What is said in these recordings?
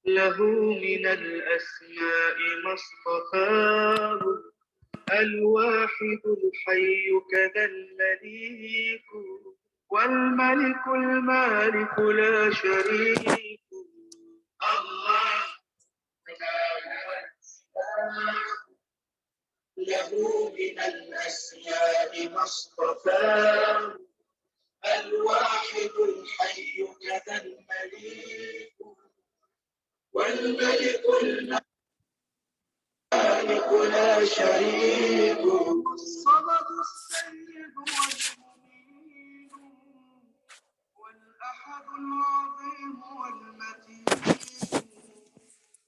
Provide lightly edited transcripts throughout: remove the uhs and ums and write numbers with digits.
له من الأسماء ما اصطفاه الواحد الحي كذا المليك والملك المالك لا شريك الله له من الأسماء ما اصطفاه الواحد الحي كذا المليك والملك المالك لا شريك الصمد السيد والمبين والأحد العظيم والمتين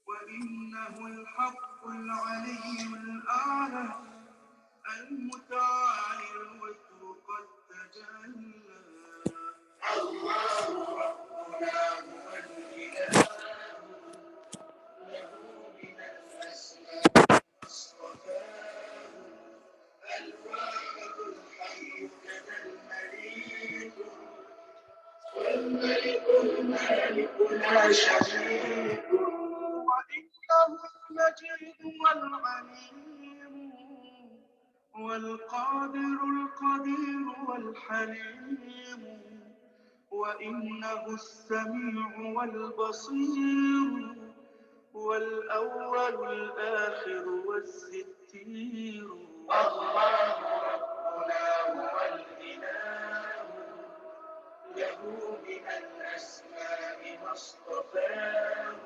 وإنه الحق العلي الأعلى المتعالي الوتر قد تجلى الله ربنا هو الإله له من الأسماء اصطفاه الواحد الحي كذا المليك والملك المالك لا شريك وإنه المجيد والعليم والقادر القدير والحليم وإنه السميع والبصير والأول الآخر والستير الله ربنا هو الإله له من الأسماء ما اصطفاه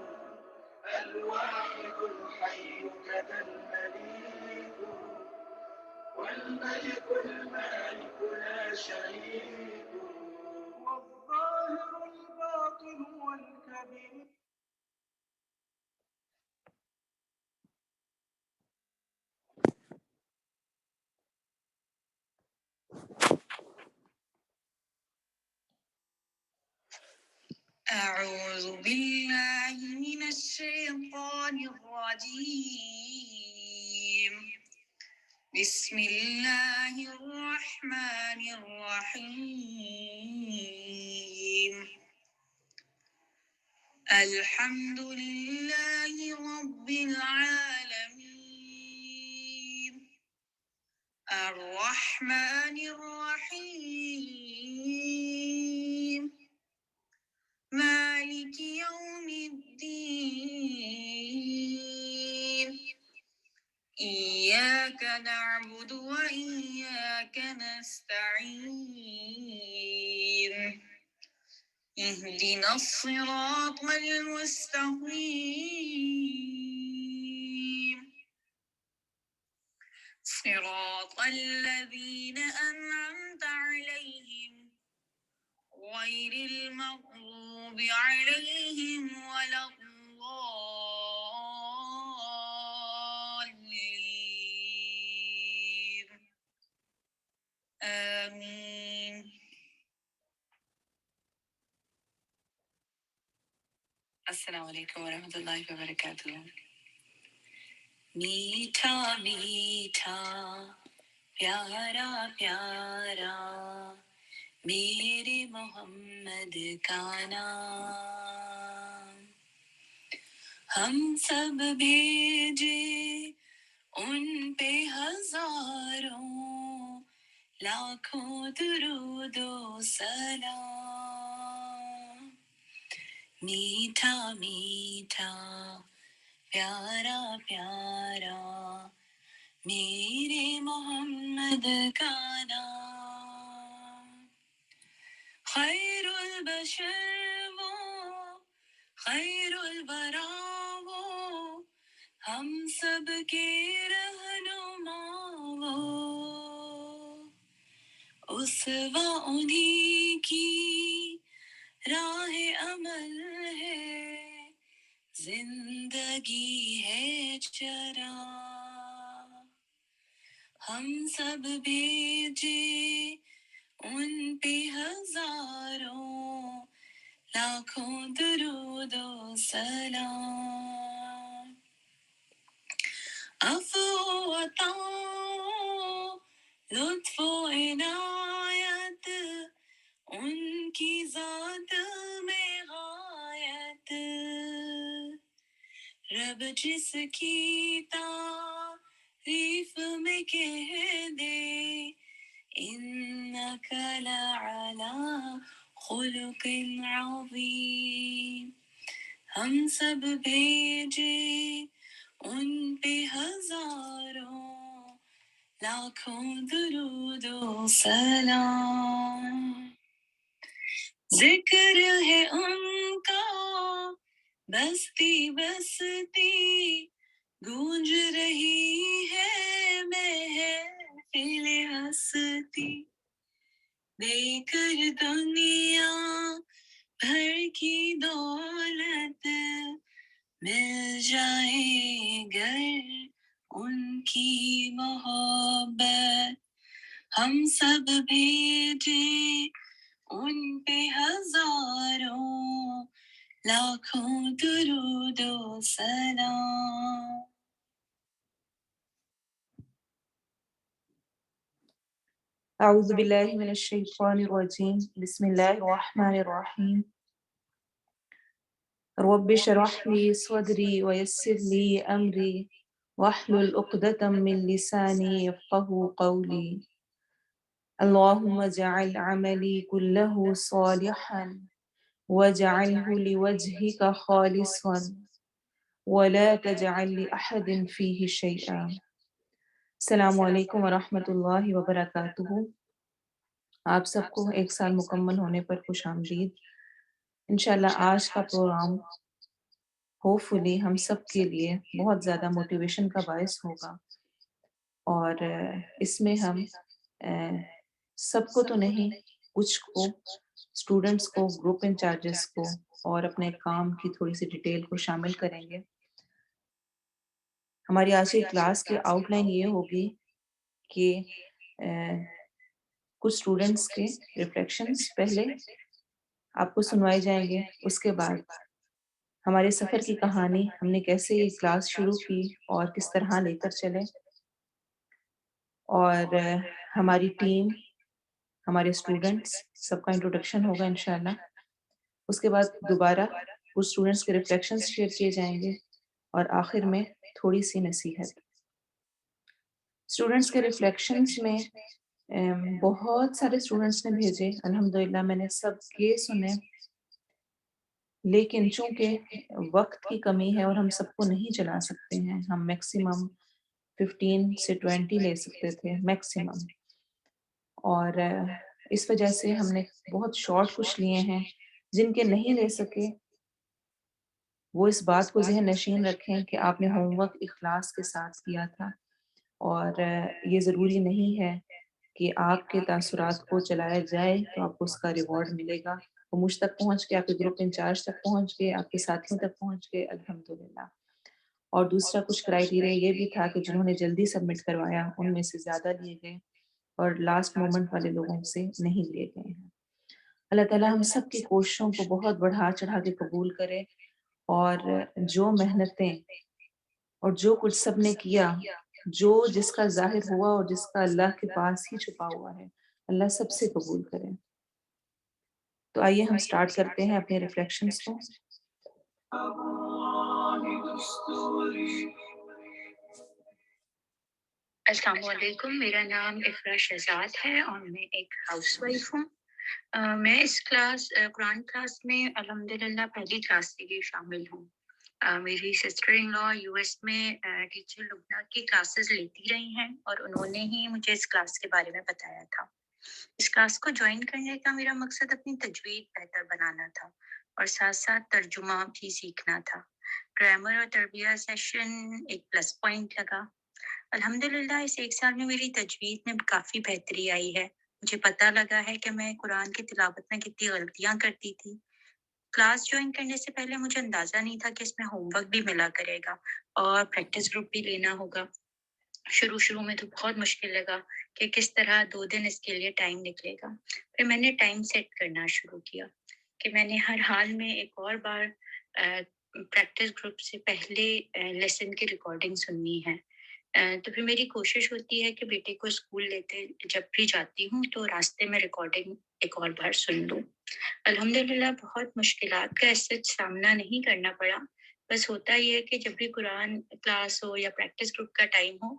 الواحد الحي كذا المليك والملك المالك لا شريك والظاهر الباطن والكبير أعوذ بالله من الشيطان الرجيم بسم الله الرحمن الرحيم الحمد لله رب العالمين الرحمن الرحيم مالك يوم الدين إياك نعبد وإياك نستعين اهدنا الصراط المستقيم صراط الذين أنعمت عليهم غير المغضوب عليهم ولا الضالين آمين السلام علیکم ورحمۃ اللہ وبرکاتہ. میٹھا میٹھا پیارا پیارا میرے محمد کا نام، ہم سب بھیجے ان پہ ہزاروں لاکھوں درود و سلام. میٹھا میٹھا پیارا پیارا میرے محمد کا نام. خیر البشر وہ خیر الورا وہ ہم سب کے رہنما وہ، اسوہ انہی کی راہ عمل ہے، زندگی ہے چرا. ہم سب بھیجے ان پہ ہزاروں لاکھوں درود و سلام. عفو و عطا لطف و عنایت ان کی ذات میں جس کی تعریف میں کہہ دے إنك لعلى خلق عظیم. ہم سب بھیجے ان پہ ہزاروں لاکھوں درود و سلام. ذکر ہے ان کا بستی بستی گونج رہی ہے محفل ہستی. دے کر دنیا بھر کی دولت مل جائے گر ان کی محبت. ہم سب بھیجے ان پہ ہزاروں لاکھوں درود و سلام. اعوذ باللہ من الشیطان الرجیم بسم اللہ الرحمن الرحیم رب اشرح لی صدری ویسر لی امری واحلل عقدۃ من لسانی یفقهوا قولی. اللهم اجعل عملی كله صالحا واجعله لوجهك خالصا ولا تجعل لأحد فيه شيئا. السلام علیکم ورحمۃ اللہ وبرکاتہ. آپ سب کو ایک سال مکمل ہونے پر خوش آمدید. انشاءاللہ آج کا پروگرام ہوپفلی ہم سب کے لیے بہت زیادہ موٹیویشن کا باعث ہوگا، اور اس میں ہم سب کو تو نہیں، کچھ کو، اسٹوڈنٹس کو، گروپ انچارجز کو اور اپنے کام کی تھوڑی سی ڈیٹیل کو شامل کریں گے. ہماری آج کی کلاس کی آؤٹ لائن یہ ہوگی کہ کچھ اسٹوڈنٹس کے ریفلیکشنز پہلے آپ کو سنوائے جائیں گے، اس کے بعد ہمارے سفر کی کہانی، ہم نے کیسے یہ کلاس شروع کی اور کس طرح لے کر چلے، اور ہماری ٹیم، ہمارے اسٹوڈنٹس، سب کا انٹروڈکشن ہوگا انشاءاللہ. اس کے بعد دوبارہ کچھ اسٹوڈنٹس کے ریفلیکشنز شیئر کیے جائیں گے، اور آخر میں تھوڑی سی نصیحت. اسٹوڈنٹس کے ریفلیکشنز میں بہت سارے اسٹوڈنٹس نے بھیجے، الحمدللہ میں نے سب کے سنے، لیکن چونکہ وقت کی کمی ہے اور ہم سب کو نہیں چلا سکتے ہیں، ہم میکسیمم 15 سے 20 لے سکتے تھے میکسیمم، اور اس وجہ سے ہم نے بہت شارٹ کچھ لیے ہیں. جن کے نہیں لے سکے وہ اس بات کو ذہن نشین رکھیں کہ آپ نے ہوم ورک اخلاص کے ساتھ کیا تھا، اور یہ ضروری نہیں ہے کہ آپ کے تاثرات کو چلایا جائے تو آپ کو اس کا ریوارڈ ملے گا. وہ مجھ تک پہنچ کے، آپ کے گروپ انچارج تک پہنچ کے، آپ کے ساتھیوں تک پہنچ کے، الحمدللہ. اور دوسرا کچھ کرائیٹیریا یہ بھی تھا کہ جنہوں نے جلدی سبمٹ کروایا ان میں سے زیادہ لیے گئے، اور لاسٹ مومنٹ والے لوگوں سے نہیں لیے گئے ہیں. اللہ تعالیٰ ہم سب کی کوششوں کو بہت بڑھا چڑھا کے قبول کرے، اور جو محنتیں اور جو کچھ سب نے کیا، جو جس کا ظاہر ہوا اور جس کا اللہ کے پاس ہی چھپا ہوا ہے، اللہ سب سے قبول کرے. تو آئیے ہم سٹارٹ کرتے ہیں اپنے ریفلیکشنز کو. السلام علیکم، میرا نام افرا شہزاد ہے اور میں ایک ہاؤس وائف ہوں. میں اس قرآن کلاس میں الحمدللہ پہلی کلاس سے ہی شامل ہوں. میری sister in law U S میں ٹیچر لبنہ کی کلاسز لیتی رہی ہیں، اور انہوں نے ہی مجھے اس کلاس کے بارے میں بتایا تھا. اس کلاس کو جوائن کرنے کا میرا مقصد اپنی تجوید بہتر بنانا تھا اور ساتھ ساتھ ترجمہ بھی سیکھنا تھا. گرامر اور تربیہ سیشن ایک پلس پوائنٹ لگا. الحمدللہ اس ایک سال میں میری تجوید میں کافی بہتری آئی ہے. مجھے پتہ لگا ہے کہ میں قرآن کی تلاوت میں کتنی غلطیاں کرتی تھی. کلاس جوائن کرنے سے پہلے مجھے اندازہ نہیں تھا کہ اس میں ہوم ورک بھی ملا کرے گا اور پریکٹس گروپ بھی لینا ہوگا. شروع میں تو بہت مشکل لگا کہ کس طرح 2 دن اس کے لیے ٹائم نکلے گا. پھر میں نے ٹائم سیٹ کرنا شروع کیا کہ میں نے ہر حال میں ایک اور بار پریکٹس گروپ سے پہلے لیسن کی ریکارڈنگ سننی ہے. تو پھر میری کوشش ہوتی ہے کہ بیٹے کو اسکول لیتے جب بھی جاتی ہوں تو راستے میں ریکارڈنگ ایک اور بار سن لوں. الحمدللہ بہت مشکلات کا ایسا سامنا نہیں کرنا پڑا، بس ہوتا یہ ہے کہ جب بھی قرآن کلاس ہو یا پریکٹس گروپ کا ٹائم ہو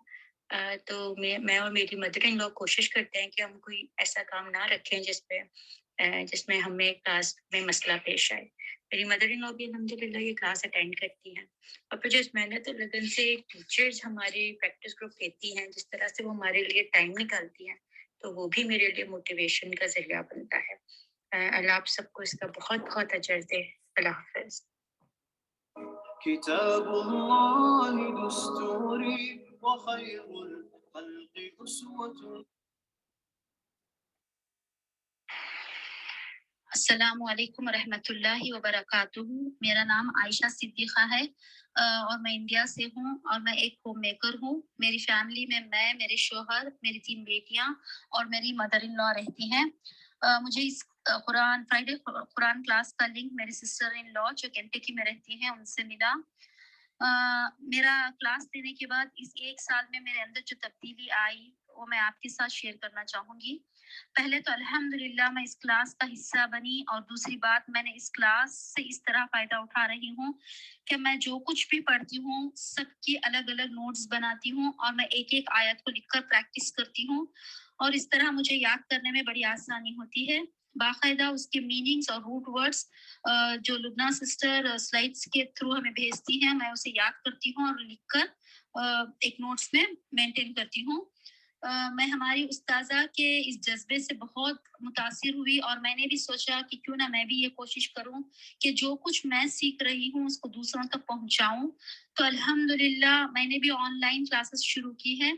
تو میں اور میری مدر ان لوگ کوشش کرتے ہیں کہ ہم کوئی ایسا کام نہ رکھیں جس میں ہمیں کلاس میں مسئلہ پیش آئے. میری مدر ان لوگ بھی الحمدللہ یہ کلاس اٹینڈ کرتی ہیں, اور پھر جو اس محنت اور لگن سے ٹیچرز ہماری پریکٹس گروپ لیتی ہیں, جس طرح سے وہ ہمارے لیے ٹائم نکالتی ہیں, تو وہ بھی میرے لیے موٹیویشن کا ذریعہ بنتا ہے. اللہ آپ سب کو اس کا بہت بہت اجر دے. اللہ حافظ. كتاب الله دستوري وخير الخلق أسوة. السلام علیکم ورحمۃ اللہ وبرکاتہ. میرا نام عائشہ صدیقہ ہے اور میں انڈیا سے ہوں اور میں ایک ہوم میکر ہوں. میری فیملی میں میرے شوہر, میری 3 بیٹیاں اور میری مدر ان لا رہتی ہیں. مجھے اس فرائیڈے قرآن کلاس کا لنک میری سسٹر ان لا جو کینٹکی میں رہتی ہیں ان سے ملا. میرا کلاس دینے کے بعد اس 1 سال میں میرے اندر جو تبدیلی آئی وہ میں آپ کے ساتھ شیئر کرنا چاہوں گی. پہلے تو الحمدللہ میں اس کلاس کا حصہ بنی, اور دوسری بات میں نے اس کلاس سے اس طرح فائدہ اٹھا رہی ہوں کہ میں جو کچھ بھی پڑھتی ہوں سب کی الگ الگ نوٹس بناتی ہوں, اور میں ایک ایک آیت کو لکھ کر پریکٹس کرتی ہوں, اور اس طرح مجھے یاد کرنے میں بڑی آسانی ہوتی ہے. باقاعدہ اس کے میننگز اور روٹ ورڈز جو لبنہ سسٹر سلائڈس کے تھرو ہمیں بھیجتی ہیں, میں اسے یاد کرتی ہوں اور لکھ کر ایک نوٹس میں مینٹین کرتی ہوں. میں ہماری استاذہ کے اس جذبے سے بہت متاثر ہوئی, اور میں نے بھی سوچا کہ کیوں نہ میں بھی یہ کوشش کروں کہ جو کچھ میں سیکھ رہی ہوں اس کو دوسروں تک پہنچاؤں. تو الحمدللہ میں نے بھی آن لائن کلاسز شروع کی ہیں,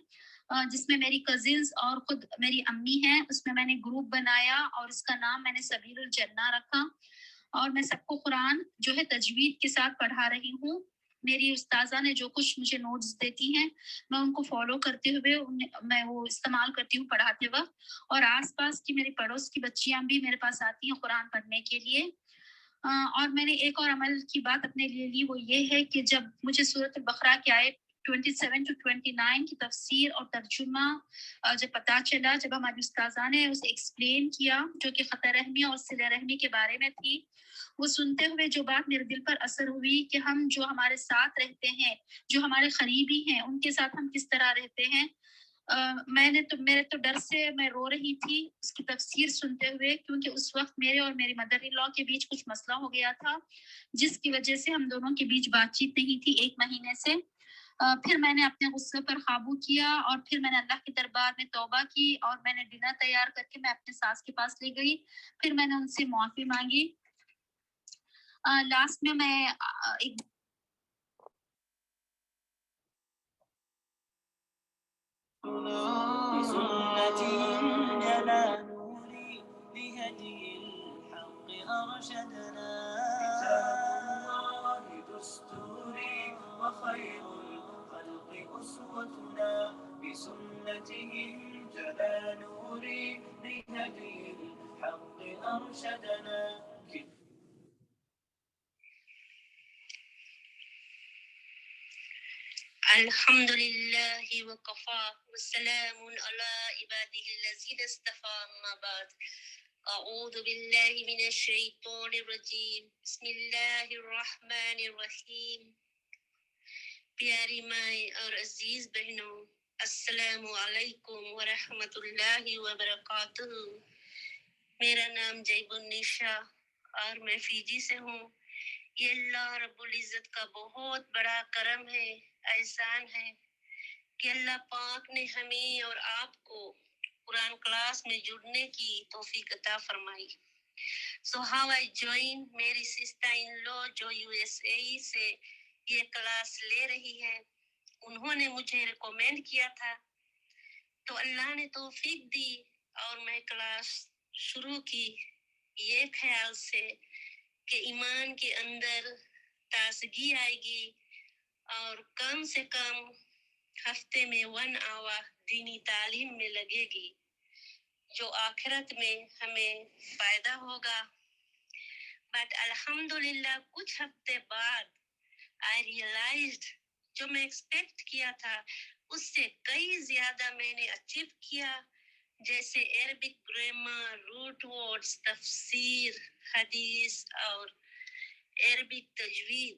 جس میں میری کزنز اور خود میری امی ہیں. اس میں نے گروپ بنایا اور اس کا نام میں نے سبیل الجنہ رکھا, اور میں سب کو قرآن جو ہے تجوید کے ساتھ پڑھا رہی ہوں. میری استاذہ نے جو کچھ مجھے نوٹس دیتی ہیں میں ان کو فالو کرتے ہوئے میں وہ استعمال کرتی ہوں پڑھاتے وقت, اور آس پاس کی میری پڑوس کی بچیاں بھی میرے پاس آتی ہیں قرآن پڑھنے کے لیے. اور میں نے ایک اور عمل کی بات اپنے لیے لی, وہ یہ ہے کہ جب مجھے سورۃ البقرہ کی آیت 27 to 29 کی تفسیر اور ترجمہ جب پتہ چلا, جب ہماری استاذہ نے اسے ایکسپلین کیا جو کہ خطا رحمی اور صلہ رحمی کے بارے میں تھی, وہ سنتے ہوئے جو بات میرے دل پر اثر ہوئی کہ ہم جو ہمارے ساتھ رہتے ہیں, جو ہمارے قریبی ہیں, ان کے ساتھ ہم کس طرح رہتے ہیں. میرے تو ڈر سے میں رو رہی تھی اس کی تفسیر سنتے ہوئے, کیونکہ اس وقت میرے اور میری مدر ان لا کے بیچ کچھ مسئلہ ہو گیا تھا جس کی وجہ سے ہم دونوں کے بیچ بات چیت نہیں تھی 1 مہینے سے. پھر میں نے اپنے غصے پر قابو کیا, اور پھر میں نے اللہ کے دربار میں توبہ کی, اور میں نے ڈنر تیار کر کے میں اپنے ساس کے پاس لے گئی. پھر میں نے ان سے معافی مانگی. لاسٹ میں ایک بسنتهم جلا نوري لهدي الحق أرشدنا. كتاب الله دستوري وخير الخلق أسوتنا. بسنتهم جلا نوري لهدي الحق أرشدنا. الحمد لله وكفى والسلام على عباده الذين اصطفى. أما بعد, أعوذ بالله من الشيطان الرجيم. بسم الله الرحمن الرحیم. پیاری مائیں اور عزیز بہنوں, السلام علیکم ورحمۃ اللہ وبرکاتہ. میرا نام جیب النشا اور میں فیجی سے ہوں. یہ اللہ رب العزت کا بہت بڑا کرم ہے, احسان ہے کہ اللہ پاک نے ہمیں اور آپ کو قرآن کلاس میں جڑنے کی توفیق عطا فرمائی. So how I joined میری سسٹر ان لو جو USA سے یہ کلاس لے رہی ہے, انہوں نے مجھے ریکمینڈ کیا تھا, تو اللہ نے توفیق دی اور میں کلاس شروع کی یہ خیال سے کہ ایمان کے اندر تازگی آئے گی اور کم سے کم ہفتے میں 1 آور دینی تعلیم میں لگے گی جو آخرت میں ہمیں فائدہ ہوگا. بٹ الحمدللہ کچھ ہفتے بعد I realized جو میں ایکسپیکٹ کیا تھا اس سے کئی زیادہ میں نے اچیو کیا, جیسے عربک گرامر, روٹ ورڈز, تفسیر, حدیث اور Arabic تجوید.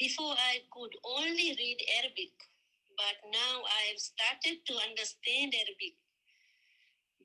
Before I could only read Arabic, but now I have started to understand Arabic.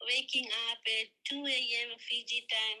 waking up at 2 a.m. Fiji time.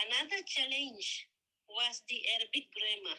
Another challenge was the Arabic grammar.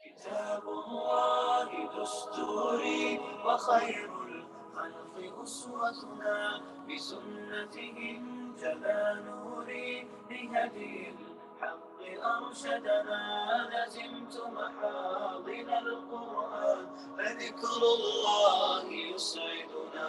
كتاب الله دستوري وخير الخلق أسوتنا بسنته جلا نوري لهدي الحق أرشدنا لزمت محاضن القرآن فذكر الله يسعدنا.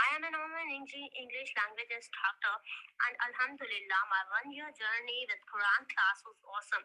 I am an online English language instructor and Alhamdulillah my 1-year journey with Quran class was awesome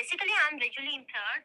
Basically I am visually impaired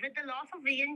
With the loss of vision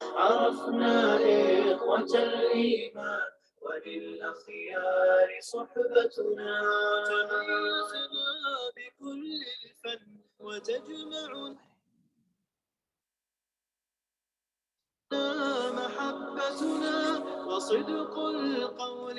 عرفنا إخوة الإيمان وللأخيار صحبتنا تميزنا بكل الفن وتجمعنا محبتنا وصدق القول.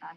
7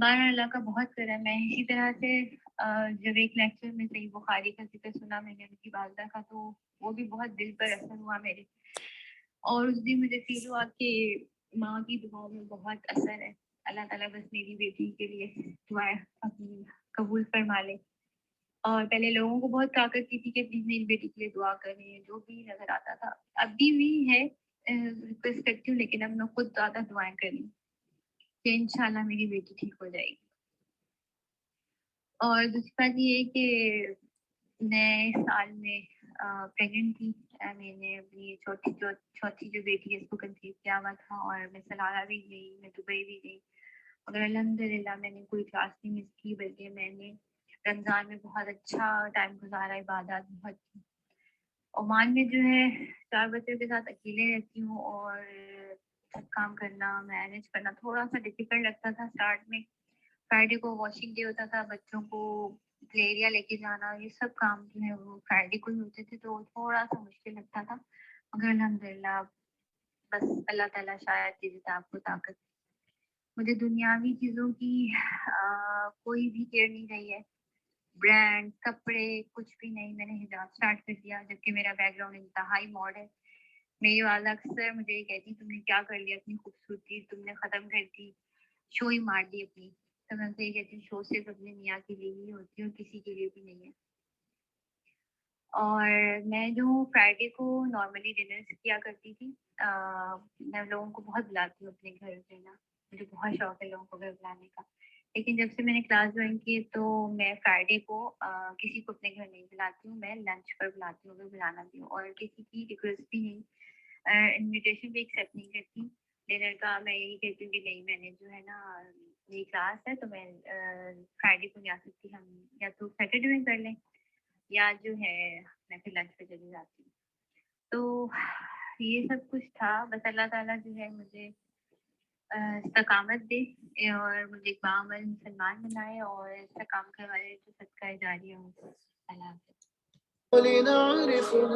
بہر اللہ کا بہت کرم ہے. اسی طرح سے جب ایک لیکچر میں صحیح بخاری کا ذکر سنا میں نے ان کی والدہ کا تو وہ بھی بہت دل پر اثر ہوا میرے. اور اس دن مجھے فیل ہوا کہ ماں کی دعاؤں میں بہت اثر ہے. اللہ تعالیٰ بس میری بیٹی کے لیے دعائیں اپنی قبول فرما لے. اور پہلے لوگوں کو بہت کہا کرتی تھی کہ پلیز میری بیٹی کے لیے دعا کریں, جو بھی نظر آتا تھا. ابھی بھی ہے ریکویسٹ کرتی ہوں, لیکن اب میں خود زیادہ دعائیں کری کہ انشاءاللہ میری بیٹی ٹھیک ہو جائے گی. اور دوسری بات یہ ہے کہ نئے سال میں پریگنٹ تھی. میں نے اپنی چوتھی جو بیٹی ہے اس کو کنسیو کیا ہوا تھا, اور میں سلالہ بھی گئی, میں دبئی بھی گئی, مگر الحمد للہ میں نے کوئی کلاس نہیں مس کی, بلکہ میں نے رمضان میں بہت اچھا ٹائم گزارا, عبادات بہت کی. عمان میں جو ہے 4 بچوں کے ساتھ اکیلے رہتی ہوں, اور سب کام کرنا مینیج کرنا تھوڑا سا ڈیفیکلٹ لگتا تھا اسٹارٹ میں. فرائیڈے کو واشنگ ڈے ہوتا تھا, بچوں کو پلے ایریا لے کے جانا, یہ سب کام جو ہے وہ فرائیڈے کو ہی ہوتے تھے, تو تھوڑا سا مشکل لگتا تھا. مگر الحمد للہ بس اللہ تعالیٰ شاید دیتا آپ کو طاقت. مجھے دنیاوی چیزوں کی کوئی بھی کیئر نہیں رہی ہے, برانڈ کپڑے کچھ بھی نہیں. میں نے حجاب اسٹارٹ کر دیا, جبکہ میرا بیک گراؤنڈ انتہائی ماڈ ہے. میری والدہ اکثر مجھے یہ کہتی تم نے کیا کر لیا, اپنی خوبصورتی تم نے ختم کر دی, شو ہی مار دی اپنی. تو میں سے یہ کہتی ہوں شو صرف اپنے میاں کے لیے ہی ہوتی ہے اور کسی کے لیے بھی نہیں ہے. اور میں جو فرائیڈے کو نارملی ڈنر کیا کرتی تھی, میں لوگوں کو بہت بلاتی ہوں اپنے گھر پہ نا, مجھے بہت شوق ہے لوگوں کو گھر بلانے کا. لیکن جب سے میں نے کلاس جوائن کی تو میں فرائیڈے کو کسی کو اپنے گھر نہیں بلاتی ہوں, میں لنچ پر بلاتی ہوں اگر بلانا بھی ہوں, اور کسی کی ریکویسٹ بھی نہیں, انویٹیشن بھی ایکسیپٹ نہیں کرتی. ڈنر کا میں یہی کہتی ہوں کہ نہیں, میں نے جو ہے نا میری کلاس ہے تو میں فرائیڈے کو نہیں آ سکتی, ہم یا تو سیٹرڈے میں کر لیں, یا جو ہے میں پھر لنچ پہ چلی جاتی ہوں. تو یہ سب کچھ تھا. بس اللہ تعالیٰ جو ہے مجھے استقامت دے, اور مجھے ایک باعمل مسلمان بنائے, اور استقامت والے جو صدقہ جاریہ ہوں. اللہ حافظ. لنعرفه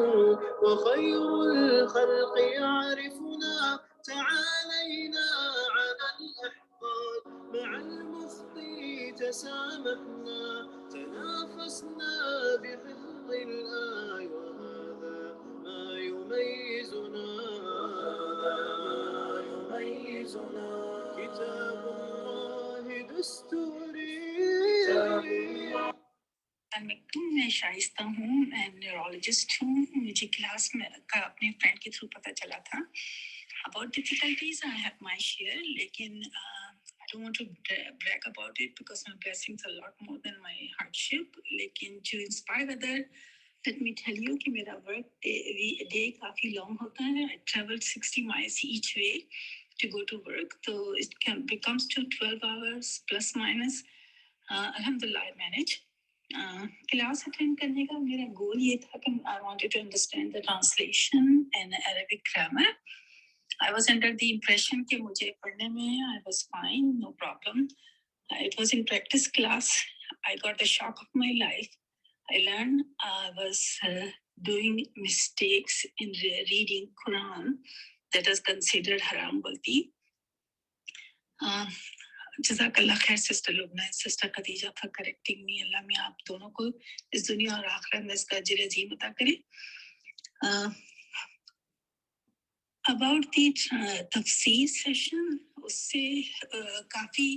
وخير الخلق يعرفنا تعالينا على الأحقاد مع المخطي تسامحنا تنافسنا بحفظ الآي وهذا ما يميزنا كتاب الله دستوري میں شائستہ ہوں, میں نیورولوجسٹ ہوں. مجھے کلاس میں کا اپنے فرینڈ کے تھرو پتہ چلا تھا about difficulties I have my share, لیکن I don't want to brag about it because my blessings are a lot more than my hardship. لیکن to inspire other, let me tell you کہ میرا work day کافی long ہوتا ہے. I travel 60 miles each way to go to work, so it becomes to 12 hours plus minus. Alhamdulillah I manage. Class attend کرنے کا میرا گول یہ تھا کہ I wanted to understand the translation and Arabic grammar. I was under the impression کہ مجھے پڑھنے میں I was fine, no problem. It was in practice class. I got the shock of my life. I learned I was doing mistakes in reading Quran that is considered haram غلطی. جزاک اللہ خیر sister Lubna, sister Khadija for correcting me. اللہ میں آپ دونوں کو اس دنیا اور آخرت میں اس کا اجر عظیم عطا کرے. about the تفسیر سیشن, اس سے کافی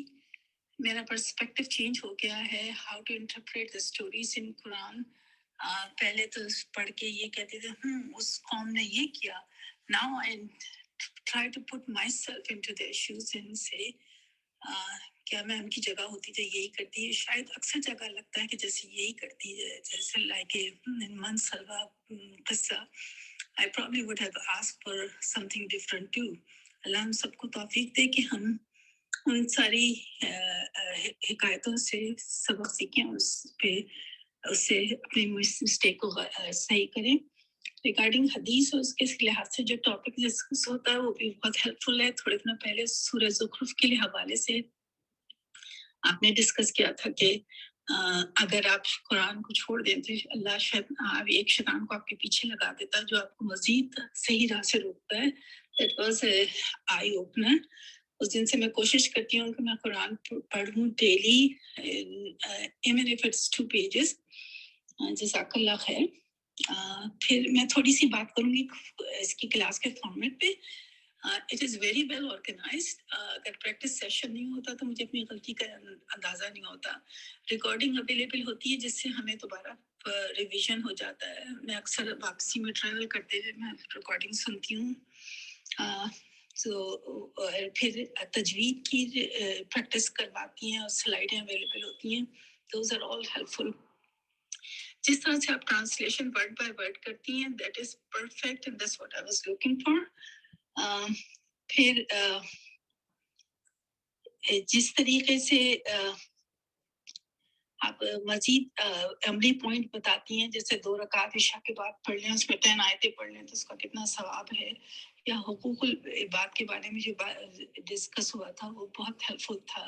میرا پرسپیکٹیو چینج ہو گیا ہے. how to interpret the stories in Quran. پہلے تو پڑھ کے یہ کہتے تھے اس قوم نے یہ کیا. now I try to put myself into their shoes and say کیا میں ان کی جگہ ہوتی تو یہی کرتی ہے. شاید اکثر جگہ لگتا ہے کہ جیسے یہی کرتی ہے, جیسے لائک من سلوا قصہ. I probably would have asked for something different too. اللہ ہم سب کو توفیق دے کہ ہم ان ساری حکایتوں سے سبق سیکھیں, اس سے اپنی مسٹیک کو صحیح کریں. ریگارڈنگ حدیث اور اس کے لحاظ سے جو ٹاپک ڈسکس ہوتا ہے وہ بھی بہت ہیلپ فل ہے. تھوڑے دنوں پہلے سورہ زخرف کے حوالے سے آپ نے ڈسکس کیا تھا کہ اگر آپ قرآن کو چھوڑ دیں تو اللہ ایک شیطان کو آپ کے پیچھے لگا دیتا جو آپ کو مزید صحیح راہ سے روکتا ہے. That was a eye opener. اس دن سے میں کوشش کرتی ہوں کہ میں قرآن پڑھوں daily even if it's 2 pages. جزاک اللہ خیر. پھر میں تھوڑی سی بات کروں گی اس کی کلاس کے فارمیٹ پہ. It is very well organised. اگر پریکٹس سیشن نہیں ہوتا تو مجھے اپنی غلطی کا اندازہ نہیں ہوتا. ریکارڈنگ اویلیبل ہوتی ہے جس سے ہمیں دوبارہ ریویژن ہو جاتا ہے. میں اکثر واپسی میں ٹریول کرتے ہوئے میں ریکارڈنگ سنتی ہوں. پھر تجوید کی پریکٹس کرواتی ہیں اور سلائڈیں اویلیبل ہوتی ہیں. Those are all helpful. جس طرح سے آپ ٹرانسلیشن ورڈ بائی ورڈ کرتی ہیں that is perfect and that's what I was looking for. پھر جس طریقے سے آپ مزید عملی پوائنٹ بتاتی ہیں جیسے 2 رکعت عشاء کے بعد پڑھ لیں اس میں 10 آیتیں پڑھ لیں تو اس کا کتنا ثواب ہے, یا حقوق العباد کے بارے میں جو ڈسکس ہوا تھا وہ بہت ہیلپفل تھا.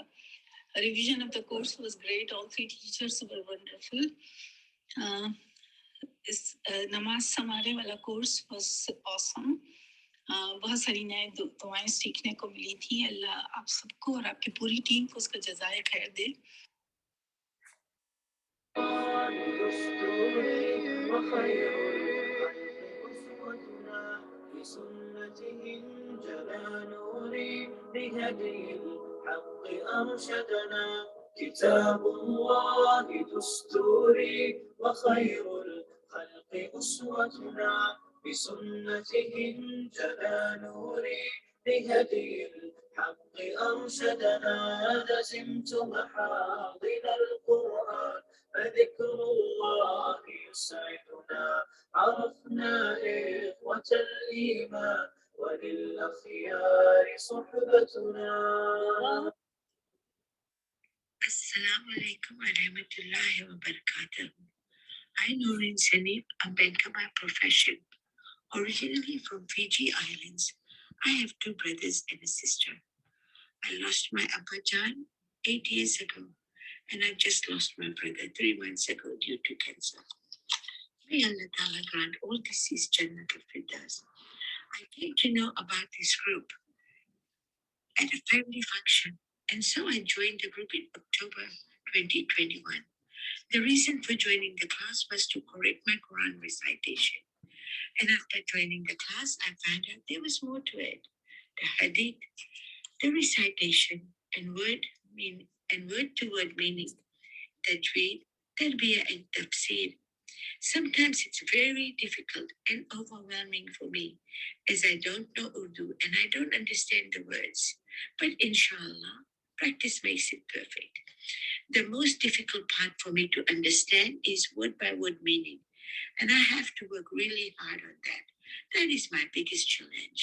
Revision of the course was great. All 3 teachers were wonderful. اس نماز سنوارنے والا کورس واز آسم. بہت ساری نئے دعائیں سیکھنے کو ملی تھی. اللہ آپ سب کو اور آپ کی پوری ٹیم کو اس کا جزائے خیر دے. وخير الخلق أسوتنا بسنته انجلى نوري بهدي الحق أرشدنا. كتاب الله دستوري وخير الخلق أسوتنا بسنته انجلى نوري بهدي الحق أرشدنا. لزمت محاضن القرآن فذكر الله يسعدنا. عرفنا إخوة الإيمان وللأخيار صحبتنا. Assalamu alaikum wa rahmatullahi wa barakatuh. I, Noreen Sanif, a banker by profession. Originally from Fiji Islands, I have 2 brothers and a sister. I lost my Abba Jan 8 years ago, and I just lost my brother 3 months ago due to cancer. May Allah Ta'ala grant all deceased Jannat al-Firdaus. I came to know about this group at a family function, and so I joined the group in October 2021. The reason for joining the class was to correct my Quran recitation. And after joining the class, I found out there was more to it. The hadith, the recitation, and word-to-word meaning, tajweed, tarbiyah, and tafsir. Sometimes it's very difficult and overwhelming for me, as I don't know Urdu and I don't understand the words. But inshallah, practice makes it perfect. The most difficult part for me to understand is word-by-word meaning, and I have to work really hard on that. That is my biggest challenge.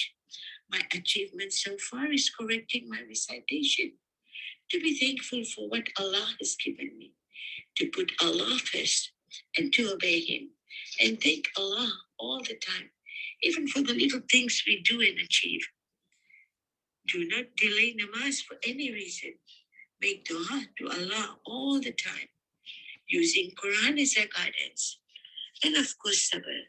My achievement so far is correcting my recitation, to be thankful for what Allah has given me, to put Allah first and to obey Him, and thank Allah all the time, even for the little things we do and achieve. Do not delay namaz for any reason. Make dua to Allah all the time, using Quran as our guidance. And of course, sabr.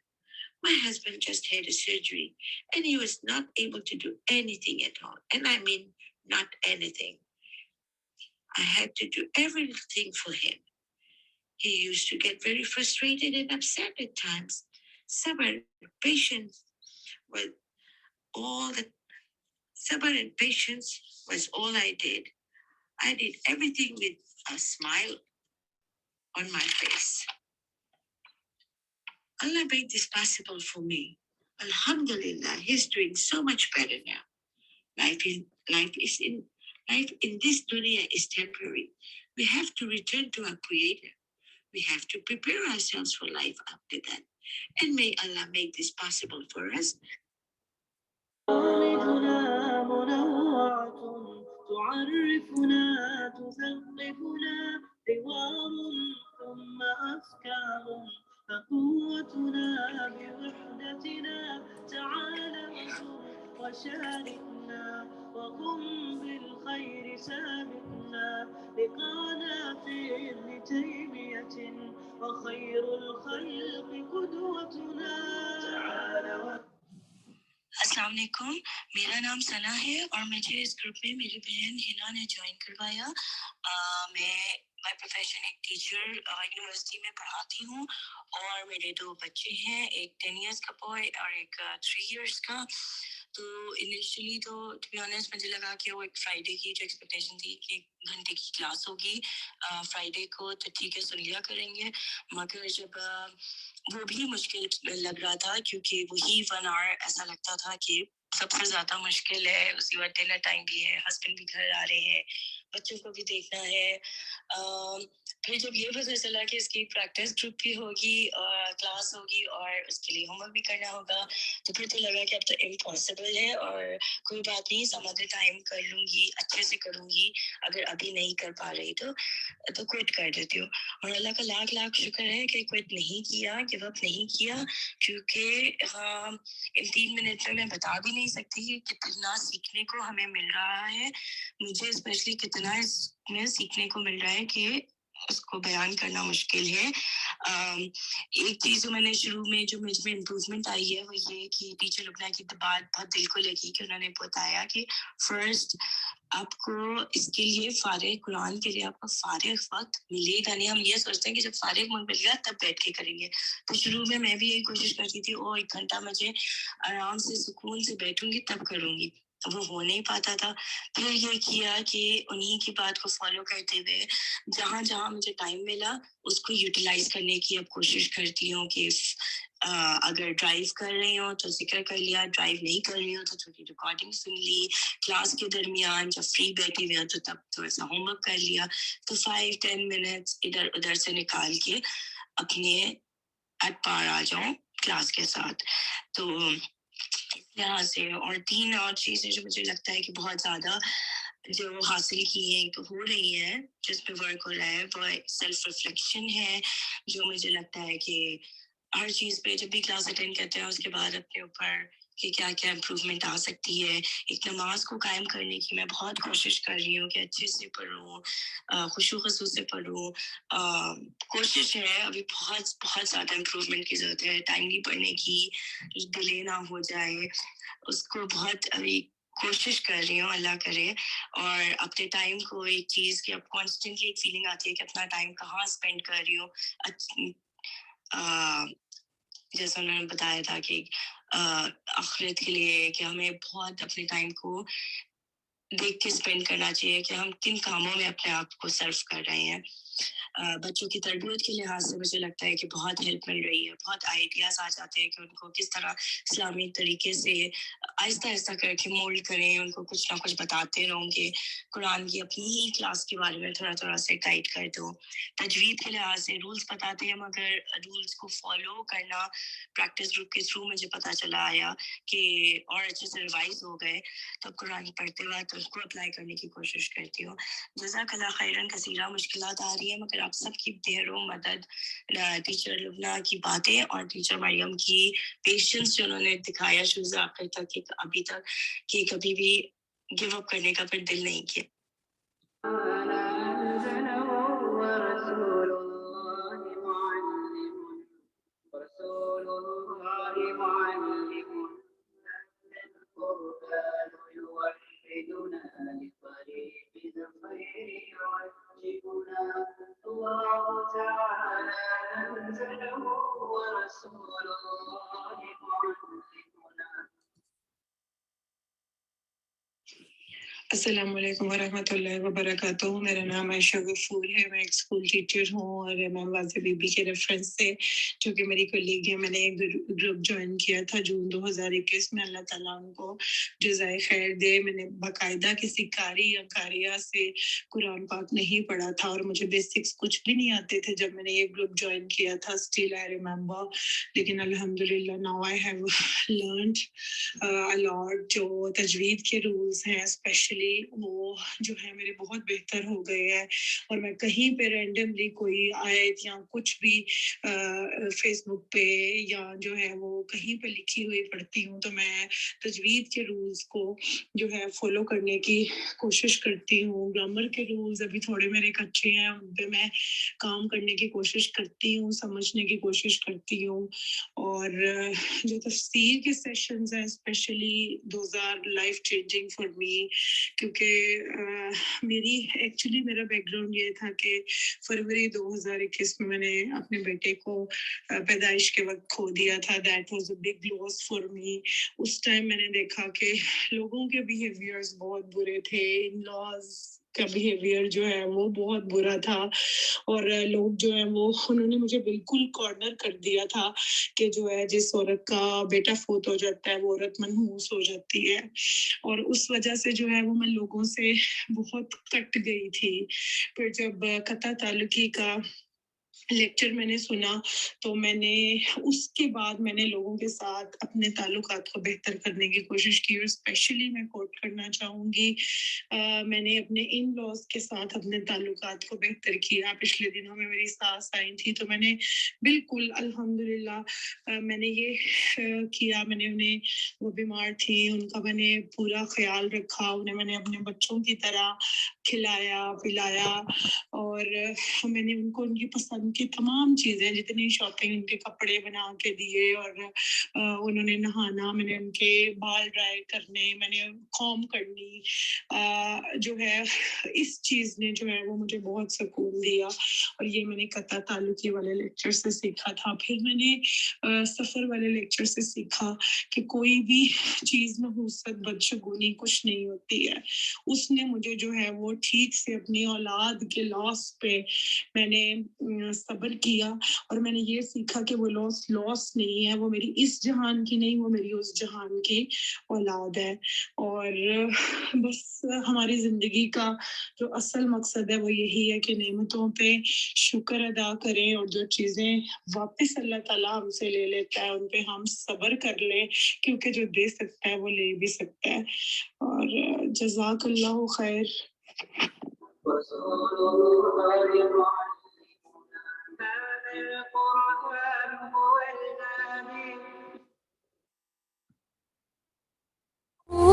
My husband just had a surgery and he was not able to do anything at all. And I mean, not anything. I had to do every little thing for him. He used to get very frustrated and upset at times. Sabr, patience was all the sabr and patience was all I did. I did everything with a smile on my face. Allah made this possible for me. Alhamdulillah, He's doing so much better now. Life in this dunya is temporary. We have to return to our Creator. We have to prepare ourselves for life after that. And may Allah make this possible for us. مواردنا منوعة تعرفنا تثقفنا حوار ثم أفكار فقوتنا بوحدتنا. تعال وزر وشاركنا وقم بالخير سابقنا. لقانا في ابن تيمية وخير الخلق قدوتنا. تعال السلام السلام علیکم، میرا نام ثنا ہے اور مجھے اس گروپ میں میری بہن ہنا نے جوائن کروایا. میں بائی پروفیشن ایک ٹیچر یونیورسٹی میں پڑھاتی ہوں اور میرے 2 بچے ہیں، ایک 10 ایئرس کا بوائے اور ایک 3 ایئرس کا. تو انیشلی تو ٹو بی آنیسٹ مجھے لگا کہ وہ ایک فرائیڈے کی جو ایکسپیکٹیشن تھی کہ 1 گھنٹے کی کلاس ہوگی فرائیڈے کو، تو ٹھیک ہے سن لیا کریں گے. مگر جب وہ بھی مشکل لگ رہا تھا کیونکہ وہی 1 آور ایسا لگتا تھا کہ سب سے زیادہ مشکل ہے. اسی وقت ڈنر ٹائم بھی ہے، ہسبینڈ بھی گھر آ رہے ہیں، بچوں کو بھی دیکھنا ہے. پھر جب یہ پتہ چلا کہ اس کی پریکٹس گروپ بھی ہوگی اور کلاس ہوگی اور اس کے لیے ہوم ورک بھی کرنا ہوگا، تو پھر تو لگا کہ اب تو امپاسبل ہے اور کوئی بات نہیں، سم ادر ٹائم کر لوں گی، اچھے سے کروں گی. اگر ابھی نہیں کر پا رہی تو کوئٹ کر دیتی ہوں. اور اللہ کا لاکھ لاکھ شکر ہے کہ کوئٹ نہیں کیا، گیو اپ نہیں کیا، کیونکہ ان 3 منٹ میں بتا بھی نہیں سکتی کہ کتنا سیکھنے کو ہمیں مل رہا ہے. مجھے اسپیشلی کتنا اس میں سیکھنے کو مل رہا ہے کہ اس کو بیان کرنا مشکل ہے. ایک چیز جو میں نے شروع میں جو مجھ میں امپروومنٹ آئی ہے وہ یہ کہ ٹیچر لبنہ کی بات بہت دل کو لگی کہ انہوں نے بتایا کہ فرسٹ آپ کو اس کے لیے فارغ قرآن کے لیے آپ کو فارغ وقت ملے گا نہیں. ہم یہ سوچتے ہیں کہ جب فارغ وقت مل گیا تب بیٹھ کے کریں گے. تو شروع میں بھی یہی کوشش کرتی تھی 1 گھنٹہ مجھے آرام سے سکون سے بیٹھوں گی تب کروں گی، وہ ہو نہیں پاتا تھا. پھر یہ کیا کہ انہی کی بات کو فالو کرتے ہوئے جہاں جہاں مجھے ٹائم ملا اس کو یوٹیلائز کرنے کی اب کوشش کرتی ہوں کہ اگر ڈرائیو کر رہی ہوں تو ذکر کر لیا، ڈرائیو نہیں کر رہی ہوں تو تھوڑی ریکارڈنگ سن لی، کلاس کے درمیان جب فری بیٹھی ہوئی ہوں تو تب تھوڑا سا ہوم ورک کر لیا. تو 5-10 منٹس ادھر ادھر سے نکال کے اپنے ایٹ پار آ جاؤں کلاس کے ساتھ. تو اس لحاظ سے اور 3 اور چیزیں جو مجھے لگتا ہے کہ بہت زیادہ جو حاصل کی ہیں تو ہو رہی ہے، جس پہ ورک ہو رہا ہے وہ سیلف ریفلیکشن ہے. جو مجھے لگتا ہے کہ ہر چیز پہ جب بھی کلاس اٹینڈ کرتے ہیں اس کے بعد اپنے اوپر کہ کیا کیا امپروومنٹ آ سکتی ہے. ایک نماز کو قائم کرنے کی میں بہت کوشش کر رہی ہوں کہ اچھے سے پڑھوں، خشوع خضوع سے پڑھوں. کوشش ہے، ابھی بہت بہت زیادہ امپروومنٹ کی ضرورت ہے. ٹائملی پڑھنے کی، ڈیلے نہ ہو جائے، اس کو بہت ابھی کوشش کر رہی ہوں، اللہ کرے. اور اپنے ٹائم کو ایک چیز کہ اب کانسٹنٹلی ایک فیلنگ آتی ہے کہ اپنا ٹائم کہاں اسپینڈ کر رہی ہوں. جیسا انہوں نے بتایا تھا کہ آخرت کے لیے کہ ہمیں بہت اپنے ٹائم کو دیکھ کے اسپینڈ کرنا چاہیے کہ ہم کن کاموں میں اپنے آپ کو صرف کر رہے ہیں. بچوں کی تربیت کے لحاظ سے مجھے لگتا ہے کہ بہت ہیلپ مل رہی ہے. بہت آئیڈیاز آ جاتے ہیں کہ ان کو کس طرح اسلامی طریقے سے آہستہ آہستہ کر کے مولڈ کریں. ان کو کچھ نہ کچھ بتاتے رہوں گے. قرآن کی اپنی ہی کلاس کے بارے میں تھوڑا تھوڑا سے گائڈ کر دو. تجوید کے لحاظ سے رولس بتاتے ہیں مگر رولس کو فالو کرنا پریکٹس گروپ کے تھرو مجھے پتہ چلا آیا کہ اور اچھے سے ریوائز ہو گئے. تو قرآن پڑھتے وقت اس کو اپلائی کرنے کی کوشش کرتی ہوں. جزاک اللہ خیراً. کثیرہ مشکلات آ رہی ہیں مگر آپ سب کی دیر و مدد، ٹیچر لبنہ کی باتیں اور ٹیچر مریم کی پیشنس جو انہوں نے دکھایا شروع سے آخر تک ابھی تک کہ کبھی بھی گیو اپ کرنے کا پھر دل نہیں کیا. السلام علیکم ورحمۃ اللہ وبرکاتہ. میرا نام عائشہ غفور ہے، میں ایک اسکول ٹیچر ہوں اور امام واضح بی بی کے ریفرنس سے جو کہ میری کولیگ ہے، میں نے ایک گروپ جوائن کیا تھا جون 2021 میں. اللہ تعالیٰ ان کو جزائے خیر دے. میں نے باقاعدہ کسی قاری یا قاریہ سے قرآن پاک نہیں پڑھا تھا اور مجھے بیسکس کچھ بھی نہیں آتے تھے جب میں نے یہ گروپ جوائن کیا تھا. Still I remember. لیکن الحمدللہ now I have learned allot جو تجوید کے رولز ہیں اسپیشلی اسپیشلی وہ جو ہے میرے بہت بہتر ہو گئے ہیں، اور میں کہیں پہ رینڈملی کوئی آیت یا کچھ بھی فیس بک پہ یا جو ہے وہ کہیں پہ لکھی ہوئی پڑھتی ہوں تو میں تجوید کے رولز کو جو ہے فالو کرنے کی کوشش کرتی ہوں. گرامر کے رولز ابھی تھوڑے میرے کچے ہیں، ان پہ میں کام کرنے کی کوشش کرتی ہوں، سمجھنے کی کوشش کرتی ہوں. اور جو تفسیر کے سیشنز ہیں especially those are life changing for me, کیونکہ میری ایکچولی میرا بیک گراؤنڈ یہ تھا کہ فروری 2021 میں نے اپنے بیٹے کو پیدائش کے وقت کھو دیا تھا. That was a big loss for me. اس ٹائم میں نے دیکھا کہ لوگوں کے بیہیویئرز بہت برے تھے، ان لاز کا بیہیویئر جو ہے وہ بہت برا تھا، اور لوگ جو ہیں وہ انہوں نے مجھے بالکل کارنر کر دیا تھا کہ جو ہے جس عورت کا بیٹا فوت ہو جاتا ہے وہ عورت منحوس ہو جاتی ہے. اور اس وجہ سے جو ہے وہ میں لوگوں سے بہت کٹ گئی تھی. پھر جب قطع تعلقی کا لیکچر میں نے سنا تو میں نے اس کے بعد میں نے لوگوں کے ساتھ اپنے تعلقات کو بہتر کرنے کی کوشش کی. اور اسپیشلی میں کوٹ کرنا چاہوں گی، میں نے اپنے ان لاز کے ساتھ اپنے تعلقات کو بہتر کیا. پچھلے دنوں میں میری ساس آئی تھی تو میں نے بالکل الحمدللہ میں نے یہ کیا، میں نے انہیں، وہ بیمار تھی، ان کا میں نے پورا خیال رکھا، انہیں میں نے اپنے بچوں کی طرح کھلایا پلایا، اور میں نے ان کو ان کی پسند کی تمام چیزیں، جتنی شاپنگ، ان کے کپڑے بنا کے دیے، اور انہوں نے نہانا، میں نے ان کے بال ڈرائی کرنے، میں نے کوم کرنی، جو ہے اس چیز نے جو ہے وہ مجھے بہت سکون دیا. اور یہ میں نے قطع تعلقی والے لیکچر سے سیکھا تھا. پھر میں نے سفر والے لیکچر سے سیکھا کہ کوئی بھی چیز میں حسد بدشگونی کچھ نہیں ہوتی ہے. اس نے مجھے جو ہے وہ ٹھیک سے اپنی اولاد کے لاس پہ میں نے صبر کیا، اور میں نے یہ سیکھا کہ وہ لاس نہیں ہے، وہ میری اس جہان کی نہیں، وہ میری اس جہان کی اولاد ہے. اور بس ہماری زندگی کا جو اصل مقصد ہے وہ یہی ہے کہ نعمتوں پہ شکر ادا کریں، اور جو چیزیں واپس اللہ تعالیٰ ہم سے لے لیتا ہے ان پہ ہم صبر کر لیں، کیونکہ جو دے سکتا ہے وہ لے بھی سکتا ہے. اور جزاک اللہ خیر.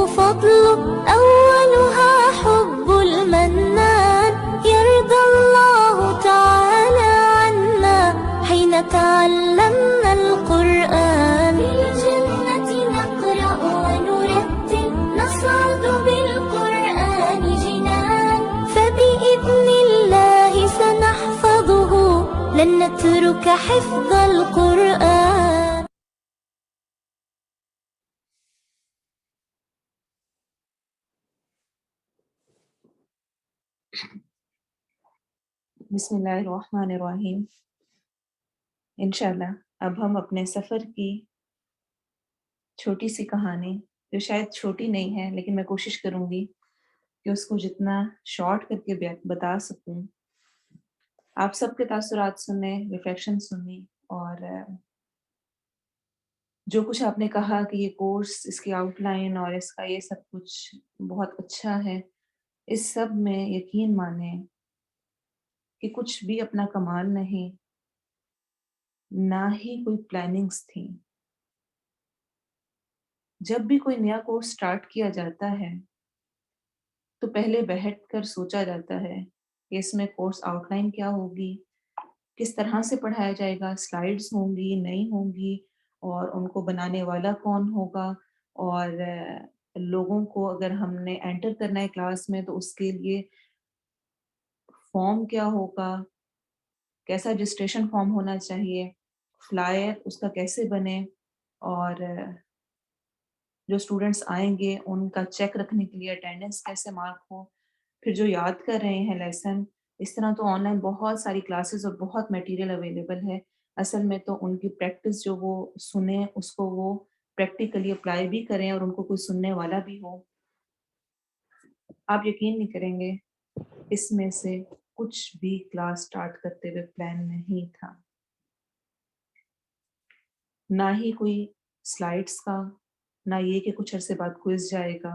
فضل أولها حب المنان يرضى الله تعالى عنا حين تعلمنا القرآن. في الجنة نقرأ ونرتل نصعد بالقرآن جنان، فبإذن الله سنحفظه لن نترك حفظ القرآن. بسم اللہ الرحمن الرحیم. انشاءاللہ اب ہم اپنے سفر کی چھوٹی سی کہانی، جو شاید چھوٹی نہیں ہے لیکن میں کوشش کروں گی کہ اس کو جتنا شارٹ کر کے بتا سکوں. آپ سب کے تاثرات سنیں، ریفلیکشن سنیں، اور جو کچھ آپ نے کہا کہ یہ کورس، اس کی آؤٹ لائن اور اس کا یہ سب کچھ بہت اچھا ہے، اس سب میں یقین مانیں کہ کچھ بھی اپنا کمال نہیں، نہ ہی کوئی پلاننگز تھیں. جب بھی کوئی نیا کورس سٹارٹ کیا جاتا ہے تو پہلے بیٹھ کر سوچا جاتا ہے کہ اس میں کورس آؤٹ لائن کیا ہوگی، کس طرح سے پڑھایا جائے گا، سلائیڈز ہوں گی نہیں ہوں گی، اور ان کو بنانے والا کون ہوگا، اور لوگوں کو اگر ہم نے انٹر کرنا ہے کلاس میں تو اس کے لیے فارم کیا ہوگا، کیسا رجسٹریشن فارم ہونا چاہیے، فلائر اس کا کیسے بنے، اور جو اسٹوڈنٹس آئیں گے ان کا چیک رکھنے کے لیے اٹینڈنس کیسے مارک ہو. پھر جو یاد کر رہے ہیں لیسن، اس طرح تو آن لائن بہت ساری کلاسز اور بہت میٹیریل اویلیبل ہے. اصل میں تو ان کی پریکٹس جو وہ سنیں اس کو وہ پریکٹیکلی اپلائی بھی کریں، اور ان کو کوئی سننے والا بھی ہو. آپ یقین نہیں کریں گے، اس میں سے کچھ بھی کلاس سٹارٹ کرتے ہوئے پلان نہیں تھا، نہ ہی کوئی سلائیڈز کا، نہ یہ کہ کچھ عرصے بعد کوئز جائے گا.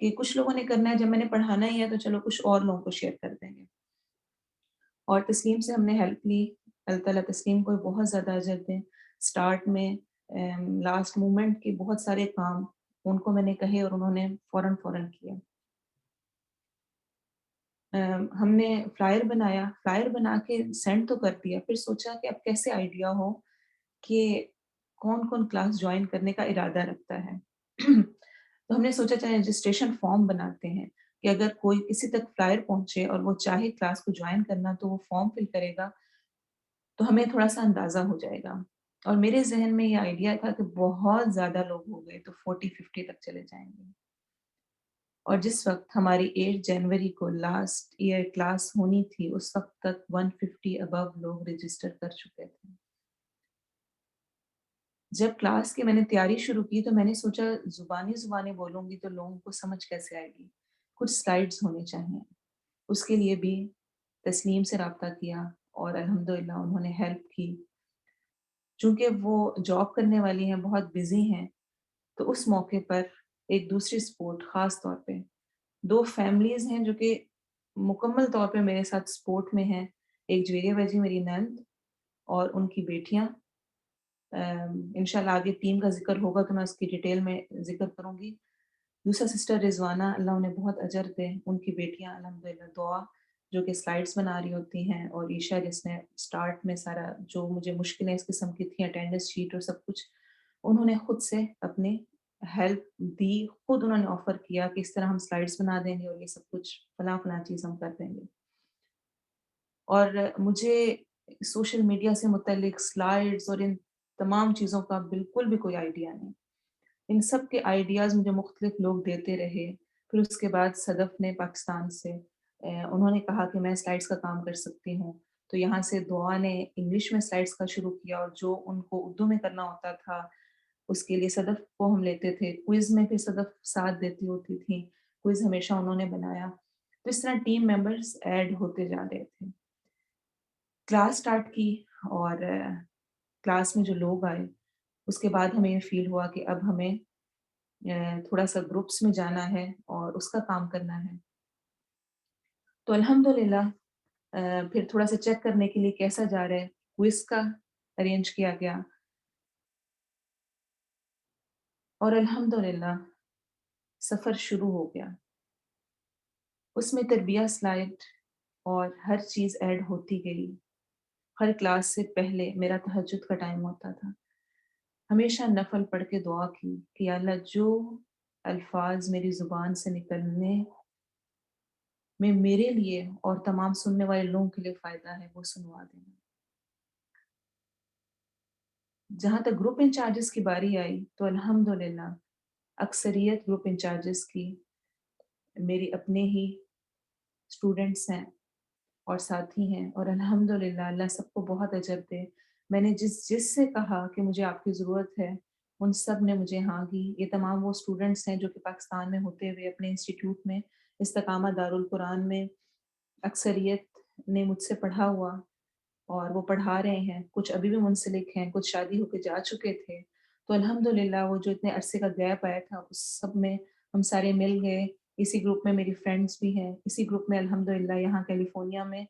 کہ کچھ لوگوں نے کرنا ہے، جب میں نے پڑھانا ہی ہے تو چلو کچھ اور لوگوں کو شیئر کر دیں گے. اور تسلیم سے ہم نے ہیلپ لی. اللہ تعالیٰ تسلیم کو بہت زیادہ اجر دیں. اسٹارٹ میں لاسٹ مومنٹ کے بہت سارے کام ان کو میں نے کہے اور انہوں نے فوراً کیا. ہم نے فلائر بنایا، فلائر بنا کے سینڈ تو کر دیا، پھر سوچا کہ اب کیسے آئیڈیا ہو کہ کون کون کلاس جوائن کرنے کا ارادہ رکھتا ہے. تو ہم نے سوچا چاہے رجسٹریشن فارم بناتے ہیں کہ اگر کوئی کسی تک فلائر پہنچے اور وہ چاہے کلاس کو جوائن کرنا تو وہ فارم فل کرے گا تو ہمیں تھوڑا سا اندازہ ہو جائے گا. اور میرے ذہن میں یہ آئیڈیا تھا کہ بہت زیادہ لوگ ہو گئے تو 40-50 تک چلے جائیں گے. اور جس وقت ہماری 8 جنوری کو لاسٹ ایئر کلاس ہونی تھی اس وقت تک 150 ابو لوگ رجسٹر کر چکے تھے. جب کلاس کی میں نے تیاری شروع کی تو میں نے سوچا زبانی بولوں گی تو لوگوں کو سمجھ کیسے آئے گی، کچھ سلائیڈز ہونے چاہیے. اس کے لیے بھی تسلیم سے رابطہ کیا اور الحمدللہ انہوں نے ہیلپ کی. چونکہ وہ جاب کرنے والی ہیں، بہت بزی ہیں، تو اس موقع پر ایک دوسری سپورٹ، خاص طور پہ 2 فیملیز ہیں جو کہ مکمل طور پہ میرے ساتھ سپورٹ میں ہیں. ایک جویریہ بجی میری نند اور ان کی بیٹیاں. انشاءاللہ آگے ٹیم کا ذکر ہوگا تو میں اس کی ڈیٹیل میں ذکر کروں گی. دوسرا سسٹر رضوانہ، اللہ انہیں بہت اجر دے. ان کی بیٹیاں الحمدللہ دعا جو کہ سلائیڈز بنا رہی ہوتی ہیں، اور عیشا جس نے سٹارٹ میں سارا جو مجھے مشکلیں اس قسم کی تھیں، اٹینڈنس شیٹ اور سب کچھ، انہوں نے خود سے اپنی ہیلپ دی. خود انہوں نے آفر کیا کہ اس طرح ہم سلائیڈز بنا دیں گے اور یہ سب کچھ فلاں چیز ہم کر دیں گے. اور مجھے سوشل میڈیا سے متعلق سلائیڈز اور ان تمام چیزوں کا بالکل بھی کوئی آئیڈیا نہیں. ان سب کے آئیڈیاز مجھے مختلف لوگ دیتے رہے. پھر اس کے بعد صدف نے پاکستان سے انہوں نے کہا کہ میں سلائیڈز کا کام کر سکتی ہوں، تو یہاں سے دعا نے انگلش میں سلائیڈز کا شروع کیا، اور جو ان کو اردو میں کرنا ہوتا تھا اس کے لیے صدف کو ہم لیتے تھے. کوئز میں پھر صدف ساتھ دیتی ہوتی تھی، کوئز ہمیشہ انہوں نے بنایا. تو اس طرح ٹیم ممبرز ایڈ ہوتے جا رہے تھے. کلاس سٹارٹ کی اور کلاس میں جو لوگ آئے اس کے بعد ہمیں یہ فیل ہوا کہ اب ہمیں تھوڑا سا گروپس میں جانا ہے اور اس کا کام کرنا ہے. تو الحمدللہ پھر تھوڑا سا چیک کرنے کے لیے کیسا جا رہا ہے، کوئز کا ارینج کیا گیا. اور الحمدللہ سفر شروع ہو گیا. اس میں تربیہ سلائیڈ اور ہر چیز ایڈ ہوتی گئی. ہر کلاس سے پہلے میرا تہجد کا ٹائم ہوتا تھا. ہمیشہ نفل پڑھ کے دعا کی کہ یا اللہ جو الفاظ میری زبان سے نکلنے میں میرے لیے اور تمام سننے والے لوگوں کے لیے فائدہ ہے وہ سنوا دینا. جہاں تک گروپ انچارجز کی باری آئی تو الحمدللہ اکثریت گروپ انچارجز کی میری اپنے ہی اسٹوڈنٹس ہیں اور ساتھی ہیں، اور الحمدللہ اللہ سب کو بہت اجر دے. میں نے جس سے کہا کہ مجھے آپ کی ضرورت ہے ان سب نے مجھے ہاں کی. یہ تمام وہ اسٹوڈنٹس ہیں جو کہ پاکستان میں ہوتے ہوئے اپنے انسٹیٹیوٹ میں استقامہ دارالقرآن میں اکثریت نے مجھ سے پڑھا ہوا اور وہ پڑھا رہے ہیں. کچھ ابھی بھی منسلک ہیں، کچھ شادی ہو کے جا چکے تھے. تو الحمدللہ وہ جو اتنے عرصے کا گیپ آیا تھا اس سب میں ہم سارے مل گئے. اسی گروپ میں میری فرینڈس بھی ہیں، اسی گروپ میں الحمدللہ یہاں کیلیفورنیا میں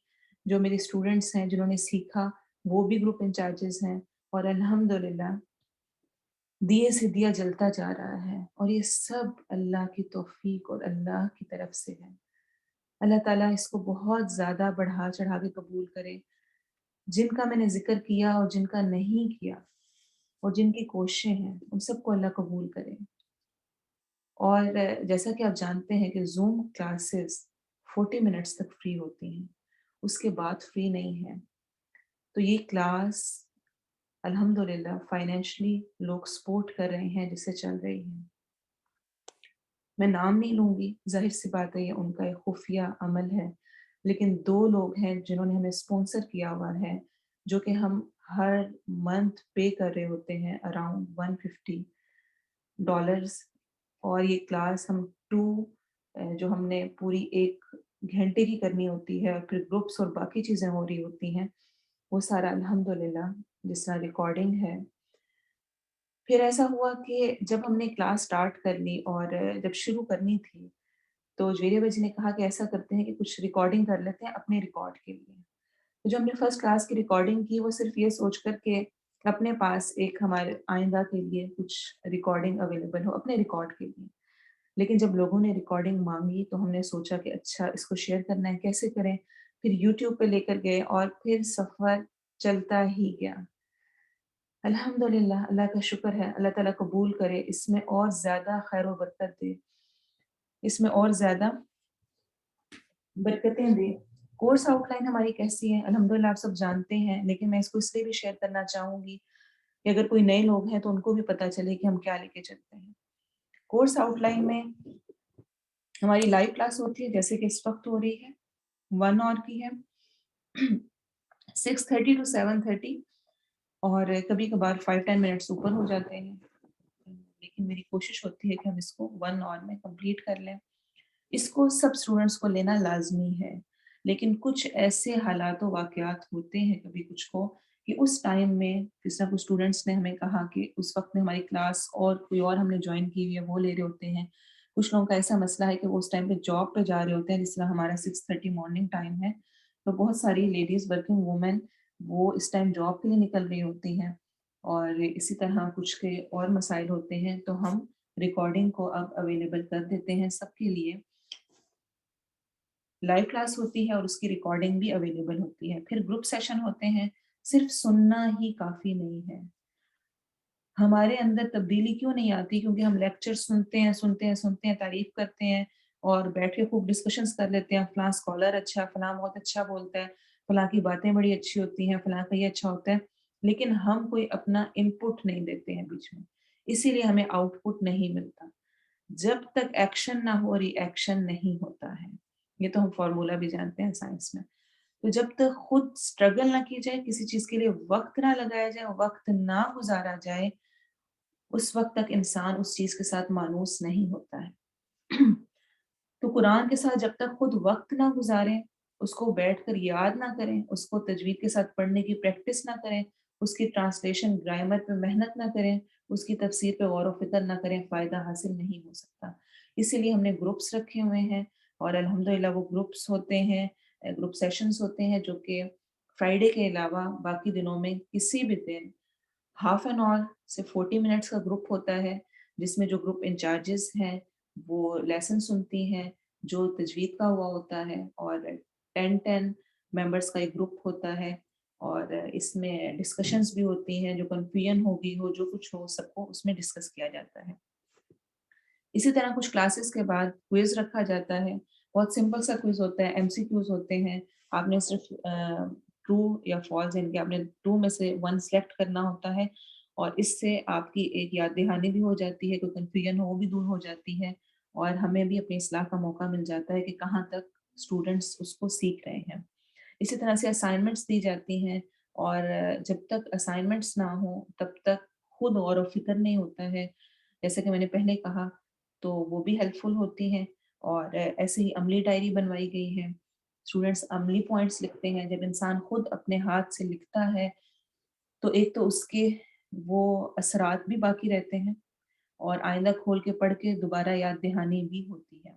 جو میری اسٹوڈنٹس ہیں جنہوں نے سیکھا وہ بھی گروپ انچارجز ہیں. اور الحمدللہ دیے سے دیا جلتا جا رہا ہے، اور یہ سب اللہ کی توفیق اور اللہ کی طرف سے ہے. اللہ تعالیٰ اس کو بہت زیادہ بڑھا چڑھا کے قبول کرے. جن کا میں نے ذکر کیا اور جن کا نہیں کیا اور جن کی کوششیں ہیں ان سب کو اللہ قبول کرے. اور جیسا کہ آپ جانتے ہیں کہ زوم کلاسز 40 منٹس تک فری ہوتی ہیں، اس کے بعد فری نہیں ہے. تو یہ کلاس الحمدللہ فائنینشلی لوگ سپورٹ کر رہے ہیں جس سے چل رہی ہیں. میں نام نہیں لوں گی، ظاہر سی بات ہے یہ ان کا ایک خفیہ عمل ہے، لیکن 2 لوگ ہیں جنہوں نے ہمیں اسپانسر کیا ہوا ہے جو کہ ہم ہر منتھ پے کر رہے ہوتے ہیں اراؤنڈ $150. اور یہ کلاس ہم 2 جو ہم نے پوری 1 گھنٹے کی کرنی ہوتی ہے، اور پھر گروپس اور باقی چیزیں ہو رہی ہوتی ہیں، وہ سارا الحمدللہ جس طرح ریکارڈنگ ہے. پھر ایسا ہوا کہ جب ہم نے کلاس سٹارٹ کر لی اور جب شروع کرنی تھی تو جویریہ بھائی جی نے کہا کہ ایسا کرتے ہیں کہ کچھ ریکارڈنگ کر لیتے ہیں اپنے ریکارڈ کے لیے. تو جو ہم نے فرسٹ کلاس کی ریکارڈنگ کی وہ صرف یہ سوچ کر کے اپنے پاس ایک ہمارے آئندہ کے لیے کچھ ریکارڈنگ اویلیبل ہو اپنے ریکارڈ کے لیے. لیکن جب لوگوں نے ریکارڈنگ مانگی تو ہم نے سوچا کہ اچھا اس کو شیئر کرنا ہے, کیسے کریں. پھر یوٹیوب پہ لے کر گئے اور پھر سفر چلتا ہی گیا. الحمدللہ, اللہ کا شکر ہے, اللہ تعالیٰ قبول کرے, اس میں اور زیادہ خیر و برکت دے, اس میں اور زیادہ برکتیں دے. کورس آؤٹ لائن ہماری کیسی ہے الحمدللہ آپ سب جانتے ہیں, لیکن میں اس کو اس لیے بھی شیئر کرنا چاہوں گی کہ اگر کوئی نئے لوگ ہیں تو ان کو بھی پتہ چلے کہ ہم کیا لے کے چلتے ہیں. کورس آؤٹ لائن میں ہماری لائیو کلاس ہوتی ہے جیسے کہ اس وقت ہو رہی ہے, 1 hour کی ہے, 6:30 to 7:30, اور کبھی کبھار 5-10 منٹس اوپر ہو جاتے ہیں, لیکن میری کوشش ہوتی ہے کہ ہم اس کو 1 hour میں کمپلیٹ کر لیں. اس کو سب اسٹوڈنٹس کو لینا لازمی ہے, لیکن کچھ ایسے حالات و واقعات ہوتے ہیں کبھی کچھ کو کہ اس ٹائم میں جس طرح کچھ اسٹوڈنٹس نے ہمیں کہا کہ اس وقت میں ہماری کلاس اور کوئی اور ہم نے جوائن کی ہوئی ہے وہ لے رہے ہوتے ہیں. کچھ لوگوں کا ایسا مسئلہ ہے کہ وہ اس ٹائم پہ جاب پہ جا رہے ہوتے ہیں, جس طرح ہمارا 6:30 مارننگ ٹائم ہے, تو بہت ساری لیڈیز ورکنگ وومن وہ اس ٹائم جاب کے لیے نکل رہی ہوتی ہیں, اور اسی طرح کچھ کے اور مسائل ہوتے ہیں. تو ہم ریکارڈنگ کو اب اویلیبل کر دیتے ہیں سب کے لیے. لائیو کلاس ہوتی ہے اور اس کی ریکارڈنگ بھی اویلیبل ہوتی ہے. پھر گروپ سیشن ہوتے ہیں, صرف سننا ہی کافی نہیں ہے. ہمارے اندر تبدیلی کیوں نہیں آتی؟ کیونکہ ہم لیکچر سنتے ہیں, تعریف کرتے ہیں اور بیٹھ کے خوب ڈسکشنز کر لیتے ہیں. فلاں اسکالر اچھا, فلاں بہت اچھا بولتا ہے, فلاں کی باتیں بڑی اچھی ہوتی ہیں, فلاں کا یہ اچھا ہوتا ہے, لیکن ہم کوئی اپنا ان پٹ نہیں دیتے ہیں بیچ میں, اسی لیے ہمیں آؤٹ پٹ نہیں ملتا. جب تک ایکشن نہ ہو ری ایکشن نہیں ہوتا ہے, یہ تو ہم فارمولا بھی جانتے ہیں سائنس میں. تو جب تک خود اسٹرگل نہ کی جائے, کسی چیز کے لیے وقت نہ لگایا جائے, وقت نہ گزارا جائے, اس وقت تک انسان اس چیز کے ساتھ مانوس نہیں ہوتا ہے. تو قرآن کے ساتھ جب تک خود وقت نہ گزاریں, اس کو بیٹھ کر یاد نہ کریں, اس کو تجوید کے ساتھ پڑھنے کی پریکٹس نہ کریں, اس کی ٹرانسلیشن گرامر پہ محنت نہ کریں, اس کی تفسیر پہ غور و فکر نہ کریں, فائدہ حاصل نہیں ہو سکتا. اسی لیے ہم نے گروپس رکھے ہوئے ہیں, اور الحمدللہ وہ گروپس ہوتے ہیں, گروپ سیشنز ہوتے ہیں جو کہ فرائیڈے کے علاوہ باقی دنوں میں کسی بھی دن 1/2 hour سے 40 منٹس کا گروپ ہوتا ہے, جس میں جو گروپ انچارجز ہیں وہ لیسن سنتی ہیں جو تجوید کا ہوا ہوتا ہے, اور 10 ممبرس کا ایک گروپ ہوتا ہے, اور اس میں ڈسکشنز بھی ہوتی ہیں, جو کنفیوژن ہوگی ہو, جو کچھ ہو, سب کو اس میں ڈسکس کیا جاتا ہے. اسی طرح کچھ کلاسز کے بعد کوئز رکھا جاتا ہے, بہت سمپل سا کوئز ہوتا ہے, MCQs ہوتے ہیں. آپ نے صرف ٹرو یا فالس, یعنی کہ آپ نے 2 میں سے 1 سلیکٹ کرنا ہوتا ہے, اور اس سے آپ کی ایک یاد دہانی بھی ہو جاتی ہے, کوئی کنفیوژن ہو وہ بھی دور ہو جاتی ہے, اور ہمیں بھی اپنی اصلاح کا موقع مل جاتا ہے کہ کہاں تک اسٹوڈنٹس اس کو سیکھ رہے ہیں. اسی طرح سے اسائنمنٹس دی جاتی ہیں, اور جب تک اسائنمنٹس نہ ہوں تب تک خود غور و فکر نہیں ہوتا ہے, جیسے کہ میں نے پہلے کہا, تو وہ بھی ہیلپ فل ہوتی ہیں. اور ایسے ہی عملی ڈائری بنوائی گئی ہے, اسٹوڈنٹس عملی پوائنٹس لکھتے ہیں. جب انسان خود اپنے ہاتھ سے لکھتا ہے تو ایک تو اس کے وہ اثرات بھی باقی رہتے ہیں, اور آئندہ کھول کے پڑھ کے دوبارہ یاد دہانی بھی ہوتی ہے,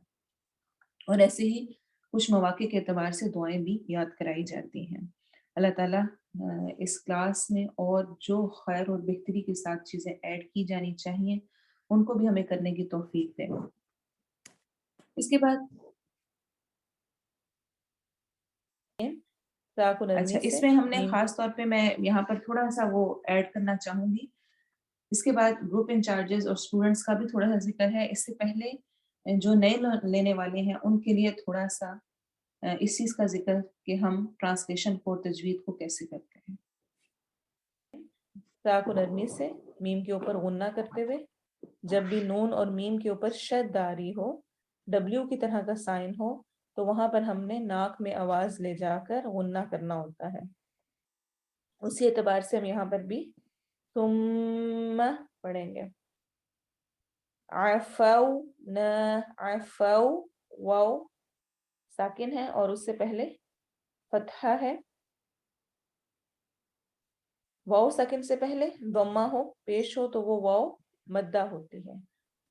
اور ایسے ہی کچھ مواقع کے اعتبار سے دعائیں بھی یاد کرائی جاتی ہیں. اللہ تعالیٰ اس کلاس میں اور جو خیر اور بہتری کے ساتھ چیزیں ایڈ کی جانی چاہیے ان کو بھی ہمیں کرنے کی توفیق دے. اس کے بعد اچھا, اس میں ہم نے خاص طور پہ میں یہاں پر تھوڑا سا وہ ایڈ کرنا چاہوں گی. اس کے بعد گروپ انچارجز اور اسٹوڈنٹس کا بھی تھوڑا سا ذکر ہے. اس سے پہلے جو نئے لینے والے ہیں ان کے لیے تھوڑا سا اس چیز کا ذکر کہ ہم ٹرانسلیشن کو, تجوید کو کیسے کرتے ہیں. تا کو نرمی سے میم کے اوپر غنہ کرتے ہوئے, جب بھی نون اور میم کے اوپر شد داری ہو, ڈبلیو کی طرح کا سائن ہو, تو وہاں پر ہم نے ناک میں آواز لے جا کر غنہ کرنا ہوتا ہے. اسی اعتبار سے ہم یہاں پر بھی ثم پڑھیں گے. عفو نہ, عفو واو ساکن ہے اور اس سے پہلے فتحہ ہے. واو ساکن سے پہلے ضمہ ہو, پیش ہو, تو وہ واو مدہ ہوتی ہے.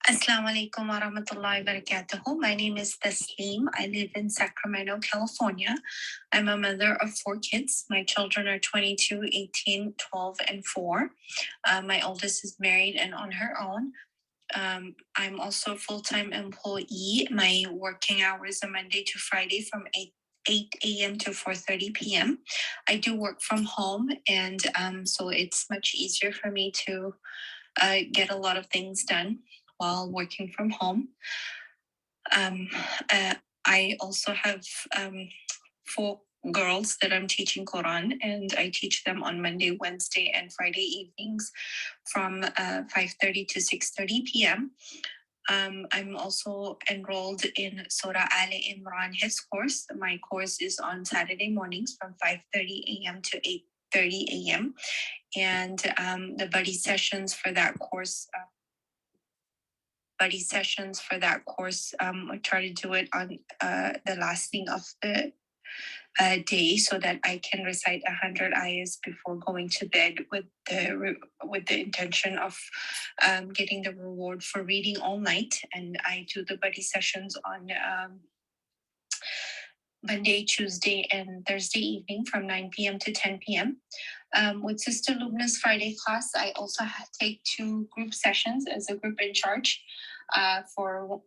Assalamu alaikum wa rahmatullahi wa barakatuhu. My name is Tasleem. I live in Sacramento, California. I'm a mother of 4 kids. My children are 22, 18, 12, and 4. My oldest is married and on her own. I'm also a full-time employee. My working hours are Monday to Friday from 8 a.m. to 4:30 p.m. I do work from home, and so it's much easier for me to get a lot of things done. while working from home. I also have 4 girls that I'm teaching Quran, and I teach them on Monday, Wednesday, and Friday evenings from 5:30 to 6:30 p.m. I'm also enrolled in Surah Ali Imran, his course. My course is on Saturday mornings from 5:30 a.m. to 8:30 a.m. And the buddy sessions for that course, I try to do it on the last thing of the day, so that I can recite 100 ayahs before going to bed with the intention of getting the reward for reading all night. And I do the buddy sessions on Monday, Tuesday, and Thursday evening from 9 p.m. to 10 p.m. With Sister Lubna's Friday class, I also take 2 group sessions as a group in charge. For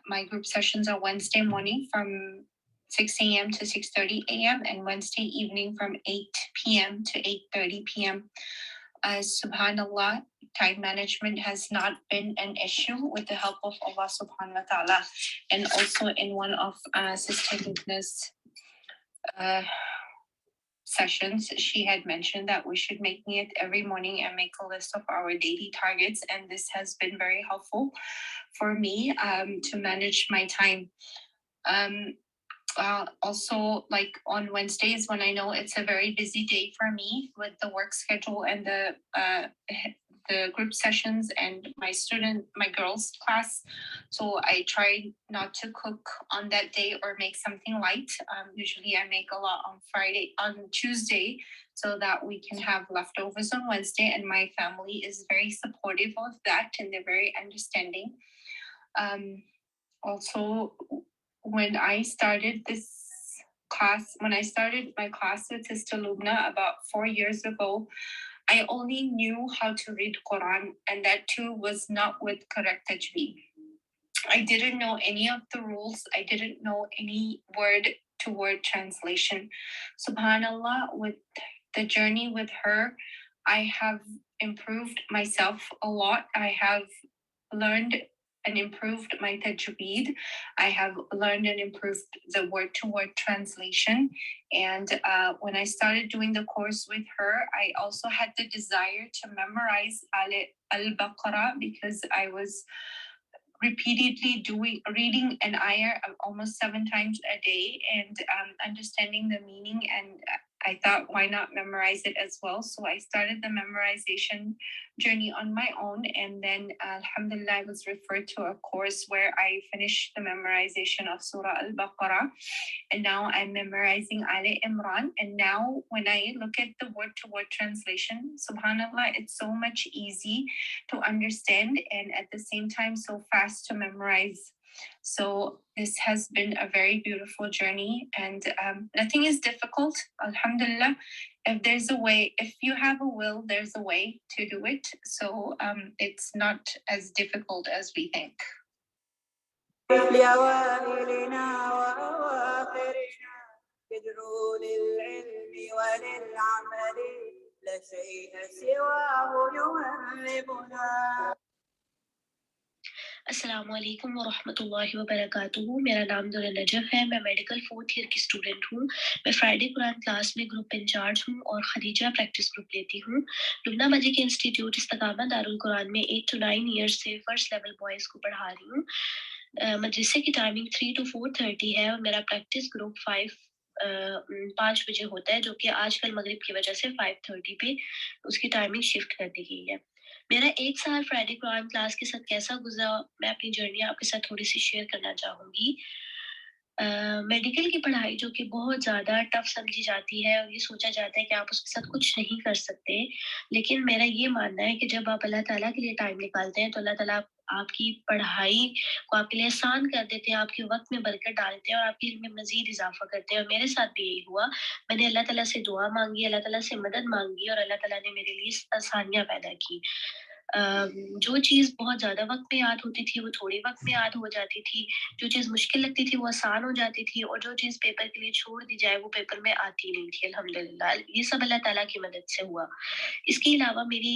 my group sessions are Wednesday morning from 6 a.m. to 6:30 a.m. and Wednesday evening from 8 p.m. to 8:30 p.m. Subhanallah, time management has not been an issue with the help of Allah subhanahu wa ta'ala. And also in one of Sister Lubna's sessions, she had mentioned that we should make it every morning and make a list of our daily targets. And this has been very helpful for me to manage my time. Also, like on Wednesdays, when I know it's a very busy day for me with the work schedule and the group sessions and my girls class, so I try not to cook on that day or make something light. Usually I make a lot on Tuesday, so that we can have leftovers on Wednesday, and my family is very supportive of that and they're very understanding. Also, when I started my class with Sister Lubna about 4 years ago, I only knew how to read Quran, and that too was not with correct tajweed. I didn't know any of the rules. I didn't know any word-to-word translation. Subhanallah, with the journey with her, I have improved myself a lot. I have learned and improved my tajweed. I have learned and improved the word-to-word translation. And when I started doing the course with her, I also had the desire to memorize Al-Baqarah, because I was repeatedly reading an ayah almost 7 times a day and understanding the meaning, and I thought, why not memorize it as well? So I started the memorization journey on my own, and then alhamdulillah, I was referred to a course where I finished the memorization of Surah Al-Baqarah, and now I'm memorizing Ali Imran. And now when I look at the word-to-word translation, subhanallah, it's so much easy to understand and at the same time so fast to memorize. So this has been a very beautiful journey, and nothing is difficult, alhamdulillah. If you have a will, there's a way to do it. So it's not as difficult as we think. لأوائلنا وأواخرنا يدعو للعلم وللعمل لا شيء سواه يهذبنا. السلام علیکم ورحمۃ اللہ وبرکاتہ. میرا نام نور Najaf ہے. میں میڈیکل 4th ایئر کی اسٹوڈنٹ ہوں. میں فرائیڈے قرآن کلاس میں گروپ انچارج ہوں اور خدیجہ پریکٹس گروپ لیتی ہوں. لبنہ ملک انسٹیٹیوٹ استقامت دارالقرآن میں 8 to 9 ایئرس سے فرسٹ لیول بوائز کو پڑھا رہی ہوں. مدرسے کی ٹائمنگ 3 to 4:30 ہے اور میرا پریکٹس گروپ 5 بجے ہوتا ہے, جو کہ آج کل مغرب کی وجہ سے 5:30 پہ اس کی ٹائمنگ شفٹ کر دی گئی ہے. میرا 1 سال فرائیڈے قرآن کلاس کے ساتھ کیسا گزرا, میں اپنی جرنی آپ کے ساتھ تھوڑی سی شیئر کرنا چاہوں گی. میڈیکل کی پڑھائی جو کہ بہت زیادہ ٹف سمجھی جاتی ہے اور یہ سوچا جاتا ہے کہ آپ اس کے ساتھ کچھ نہیں کر سکتے, لیکن میرا یہ ماننا ہے کہ جب آپ اللہ تعالیٰ کے لیے ٹائم نکالتے ہیں تو اللہ تعالیٰ آپ کی پڑھائی کو آپ کے لیے آسان کر دیتے ہیں, آپ کے وقت میں برکت ڈالتے ہیں اور آپ کے علم میں مزید اضافہ کرتے ہیں. اور میرے ساتھ بھی یہی ہوا. میں نے اللہ تعالیٰ سے دعا مانگی, اللہ تعالیٰ سے مدد مانگی اور اللہ تعالیٰ نے میرے لیے آسانیاں پیدا کی. جو چیز بہت زیادہ وقت میں یاد ہوتی تھی وہ تھوڑی وقت میں یاد ہو جاتی تھی, جو چیز مشکل لگتی تھی وہ آسان ہو جاتی تھی, اور جو چیز پیپر کے لیے چھوڑ دی جائے وہ پیپر میں آتی نہیں تھی. الحمدللہ یہ سب اللہ تعالیٰ کی مدد سے ہوا. اس کے علاوہ میری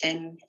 10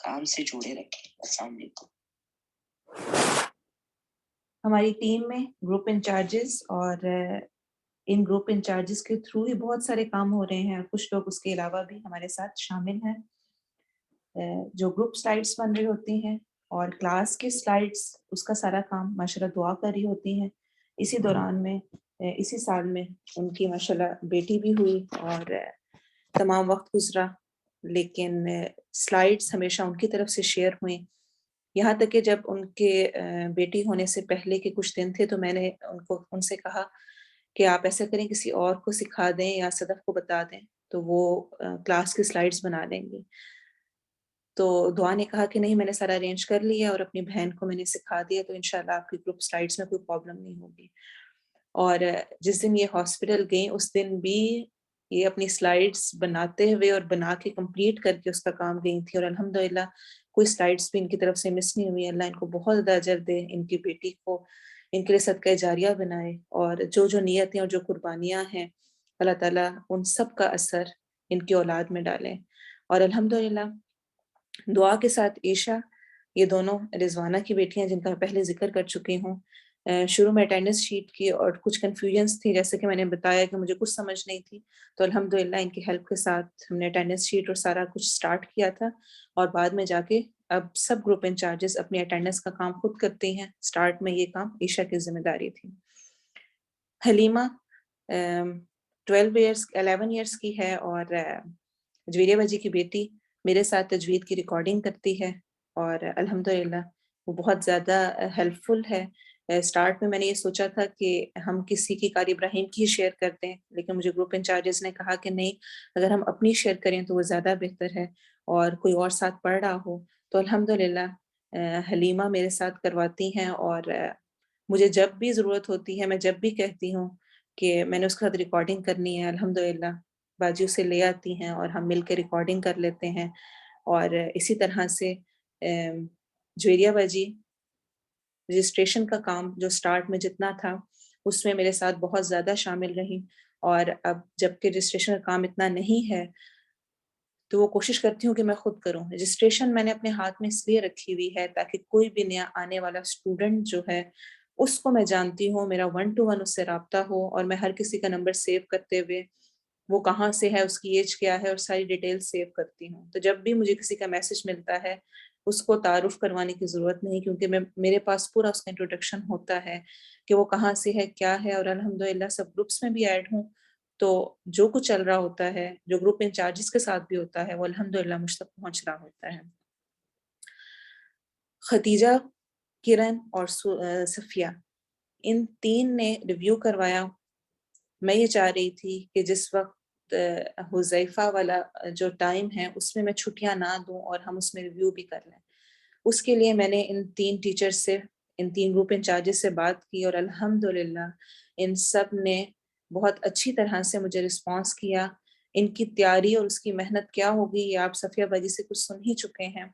کام سے جوڑے رکھیں. السلام علیکم. ہماری ٹیم میں گروپ انچارجز اور ان گروپ انچارجز کے تھرو ہی بہت سارے کام ہو رہے ہیں. کچھ لوگ اس کے علاوہ بھی ہمارے ساتھ شامل ہیں. جو گروپ سلائڈس بن رہی ہوتی ہیں اور کلاس کی سلائڈس، اس کا سارا کام ماشاءاللہ دعا کر رہی ہوتی ہیں. اسی دوران میں اسی سال میں ان کی ماشاءاللہ بیٹی بھی ہوئی اور تمام وقت گزرا، لیکن سلائڈس ہمیشہ ان کی طرف سے شیئر ہوئیں. یہاں تک کہ جب ان کے بیٹی ہونے سے پہلے کے کچھ دن تھے تو میں نے ان سے کہا کہ آپ ایسا کریں کسی اور کو سکھا دیں یا صدف کو بتا دیں تو وہ کلاس کی سلائڈس بنا دیں گی. تو دعا نے کہا کہ نہیں، میں نے سارا ارینج کر لیا اور اپنی بہن کو میں نے سکھا دیا، تو انشاءاللہ آپ کی گروپ سلائڈس میں کوئی پرابلم نہیں ہوگی. اور جس دن یہ ہاسپٹل گئیں اس دن بھی یہ اپنی سلائڈس بناتے ہوئے اور بنا کے کمپلیٹ کر کے اس کا کام گئی تھی، اور الحمدللہ کوئی سلائڈس بھی ان کی طرف سے مس نہیں ہوئی. اللہ ان کو بہت زیادہ اجر دے، ان کی بیٹی کو ان کے لیے صدقہ جاریہ بنائے، اور جو نیتیں اور جو قربانیاں ہیں اللہ تعالیٰ ان سب کا اثر ان کی اولاد میں ڈالیں. اور الحمدللہ دعا کے ساتھ عیشا، یہ دونوں رضوانہ کی بیٹیاں جن کا میں پہلے ذکر کر چکی ہوں. شروع میں اٹینڈنس شیٹ کی اور کچھ کنفیوژنس تھی، جیسے کہ میں نے بتایا کہ مجھے کچھ سمجھ نہیں تھی، تو الحمدللہ ان کی ہیلپ کے ساتھ ہم نے اٹینڈنس شیٹ اور سارا کچھ سٹارٹ کیا تھا. اور بعد میں جا کے اب سب گروپ انچارجز اپنی اٹینڈنس کا کام خود کرتے ہیں. سٹارٹ میں یہ کام عیشا کی ذمہ داری تھی. حلیمہ 11 ایئرس کی ہے اور جویریہ باجی کی بیٹی میرے ساتھ تجوید کی ریکارڈنگ کرتی ہے، اور الحمدللہ وہ بہت زیادہ ہیلپ فل ہے. سٹارٹ میں میں نے یہ سوچا تھا کہ ہم کسی کی قاری ابراہیم کی شیئر کرتے ہیں، لیکن مجھے گروپ انچارجز نے کہا کہ نہیں، اگر ہم اپنی شیئر کریں تو وہ زیادہ بہتر ہے، اور کوئی اور ساتھ پڑھ رہا ہو تو الحمدللہ حلیمہ میرے ساتھ کرواتی ہیں. اور مجھے جب بھی ضرورت ہوتی ہے، میں جب بھی کہتی ہوں کہ میں نے اس کے ساتھ ریکارڈنگ کرنی ہے، الحمدللہ باجی اسے لے آتی ہیں اور ہم مل کے ریکارڈنگ کر لیتے ہیں. اور اسی طرح سے جویریہ باجی رجسٹریشن کا کام جو سٹارٹ میں جتنا تھا اس میں میرے ساتھ بہت زیادہ شامل رہی، اور اب جب کہ رجسٹریشن کا کام اتنا نہیں ہے تو وہ کوشش کرتی ہوں کہ میں خود کروں. رجسٹریشن میں نے اپنے ہاتھ میں اس لیے رکھی ہوئی ہے تاکہ کوئی بھی نیا آنے والا اسٹوڈنٹ جو ہے اس کو میں جانتی ہوں، میرا 1 to 1 اس سے رابطہ ہو، اور میں ہر کسی کا نمبر سیو کرتے ہوئے وہ کہاں سے ہے، اس کی ایج کیا ہے، اور ساری ڈیٹیل سیو کرتی ہوں. تو جب بھی مجھے کسی کا میسج ملتا ہے اس کو تعارف کروانے کی ضرورت نہیں، کیونکہ میرے پاس پورا اس کا انٹروڈکشن ہوتا ہے کہ وہ کہاں سے ہے، کیا ہے. اور الحمدللہ سب گروپس میں بھی ایڈ ہوں، تو جو کچھ چل رہا ہوتا ہے، جو گروپ انچارجز کے ساتھ بھی ہوتا ہے، وہ الحمدللہ مجھ تک پہنچ رہا ہوتا ہے. ختیجہ، کرن اور صفیہ، ان 3 نے ریویو کروایا. میں یہ چاہ رہی تھی کہ جس وقت حذیفہ والا جو ٹائم ہے اس میں چھٹیاں نہ دوں اور ہم اس میں ریویو بھی کر لیں. اس کے لیے میں نے ان 3 ٹیچر سے، ان 3 گروپ انچارجز سے بات کی، اور الحمدللہ ان سب نے بہت اچھی طرح سے مجھے رسپانس کیا. ان کی تیاری اور اس کی محنت کیا ہوگی یہ آپ صفیہ باجی سے کچھ سن ہی چکے ہیں،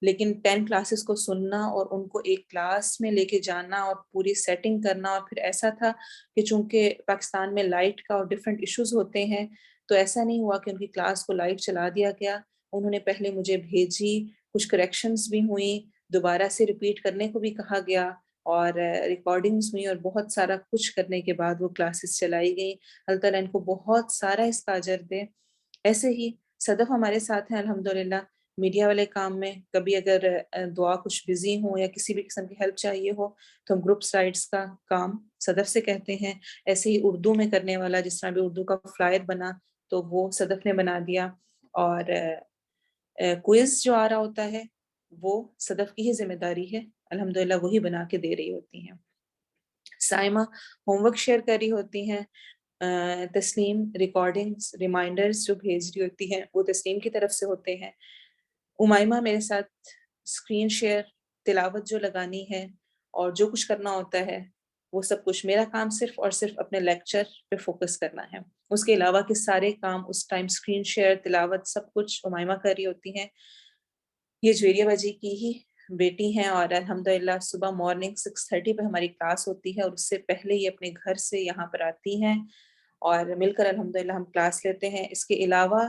لیکن 10 کلاسز کو سننا اور ان کو ایک کلاس میں لے کے جانا اور پوری سیٹنگ کرنا. اور پھر ایسا تھا کہ چونکہ پاکستان میں لائٹ کا اور ڈفرینٹ ایشوز ہوتے ہیں، تو ایسا نہیں ہوا کہ ان کی کلاس کو لائیو چلا دیا گیا. انہوں نے پہلے مجھے بھیجی، کچھ کریکشنز بھی ہوئیں، دوبارہ سے ریپیٹ کرنے کو بھی کہا گیا، اور ریکارڈنگز ہوئی، اور بہت سارا کچھ کرنے کے بعد وہ کلاسز چلائی گئیں. اللہ تعالیٰ ان کو بہت سارا اس کا اجر دے. ایسے ہی صدف ہمارے ساتھ ہیں الحمدللہ میڈیا والے کام میں. کبھی اگر دعا کچھ بزی ہوں یا کسی بھی قسم کی ہیلپ چاہیے ہو تو ہم گروپ سلائڈس کا کام صدف سے کہتے ہیں. ایسے ہی اردو میں کرنے والا، جس طرح بھی اردو کا فلائر بنا تو وہ صدف نے بنا دیا، اور کوئز جو آ رہا ہوتا ہے وہ صدف کی ہی ذمہ داری ہے، الحمدللہ وہی بنا کے دے رہی ہوتی ہیں. سائمہ ہوم ورک شیئر کر رہی ہوتی ہیں. تسلیم ریکارڈنگز، ریمائنڈرز جو بھیج رہی ہوتی ہیں وہ تسلیم کی طرف سے ہوتے ہیں. امائمہ میرے ساتھ اسکرین شیئر، تلاوت جو لگانی ہے اور جو کچھ کرنا ہوتا ہے وہ سب کچھ. میرا کام صرف اور صرف اپنے لیکچر پہ فوکس کرنا ہے، اس کے علاوہ کے سارے کام اس ٹائم اسکرین شیئر، تلاوت، سب کچھ امائمہ کر رہی ہوتی ہیں. یہ جویریہ باجی کی ہی بیٹی ہیں، اور الحمدللہ صبح مارننگ 6:30 پہ ہماری کلاس ہوتی ہے، اور اس سے پہلے یہ اپنے گھر سے یہاں پر آتی ہیں اور مل کر الحمدللہ ہم کلاس لیتے ہیں. اس کے علاوہ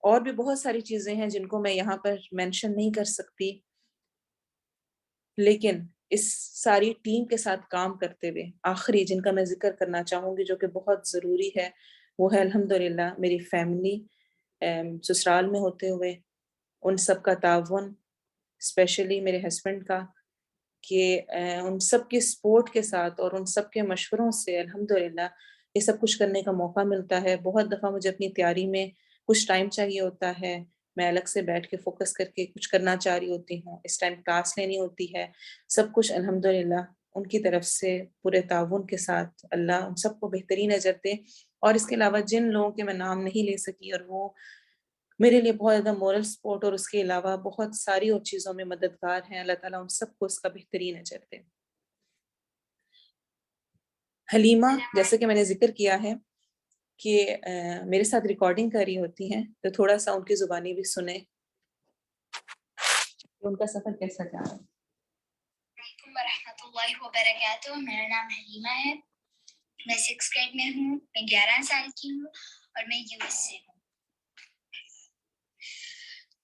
اور بھی بہت ساری چیزیں ہیں جن کو میں یہاں پر مینشن نہیں کر سکتی، لیکن اس ساری ٹیم کے ساتھ کام کرتے ہوئے آخری جن کا میں ذکر کرنا چاہوں گی جو کہ بہت ضروری ہے، وہ ہے الحمدللہ میری فیملی، سسرال میں ہوتے ہوئے ان سب کا تعاون، اسپیشلی میرے ہسبینڈ کا، کہ ان سب کی سپورٹ کے ساتھ اور ان سب کے مشوروں سے الحمدللہ یہ سب کچھ کرنے کا موقع ملتا ہے۔ بہت دفعہ مجھے اپنی تیاری میں کچھ ٹائم چاہیے ہوتا ہے، میں الگ سے بیٹھ کے فوکس کر کے کچھ کرنا چاہ رہی ہوتی ہوں، اس ٹائم کلاس لینی ہوتی ہے، سب کچھ الحمدللہ ان کی طرف سے پورے تعاون کے ساتھ اللہ ان سب کو بہترین اجر دے۔ اور اس کے علاوہ جن لوگوں کے میں نام نہیں لے سکی اور وہ میرے لیے بہت زیادہ مورل سپورٹ اور اس کے علاوہ بہت ساری اور چیزوں میں مددگار ہیں، اللہ تعالیٰ ان سب کو اس کا بہترین اجر دے۔ حلیمہ جیسے کہ میں نے ذکر کیا ہے کہ میرے ساتھ ریکارڈنگ کر رہی ہوتی ہیں، تو تھوڑا سا ان کی زبانی بھی سنیں کہ ان کا سفر کیسا جا رہا ہے۔ وعلیکم ورحمۃ اللہ وبرکاتہ، میرا نام حلیمہ ہے، میں 6th گریڈ میں ہوں، میں 11 سال کی ہوں اور میں US سے ہوں۔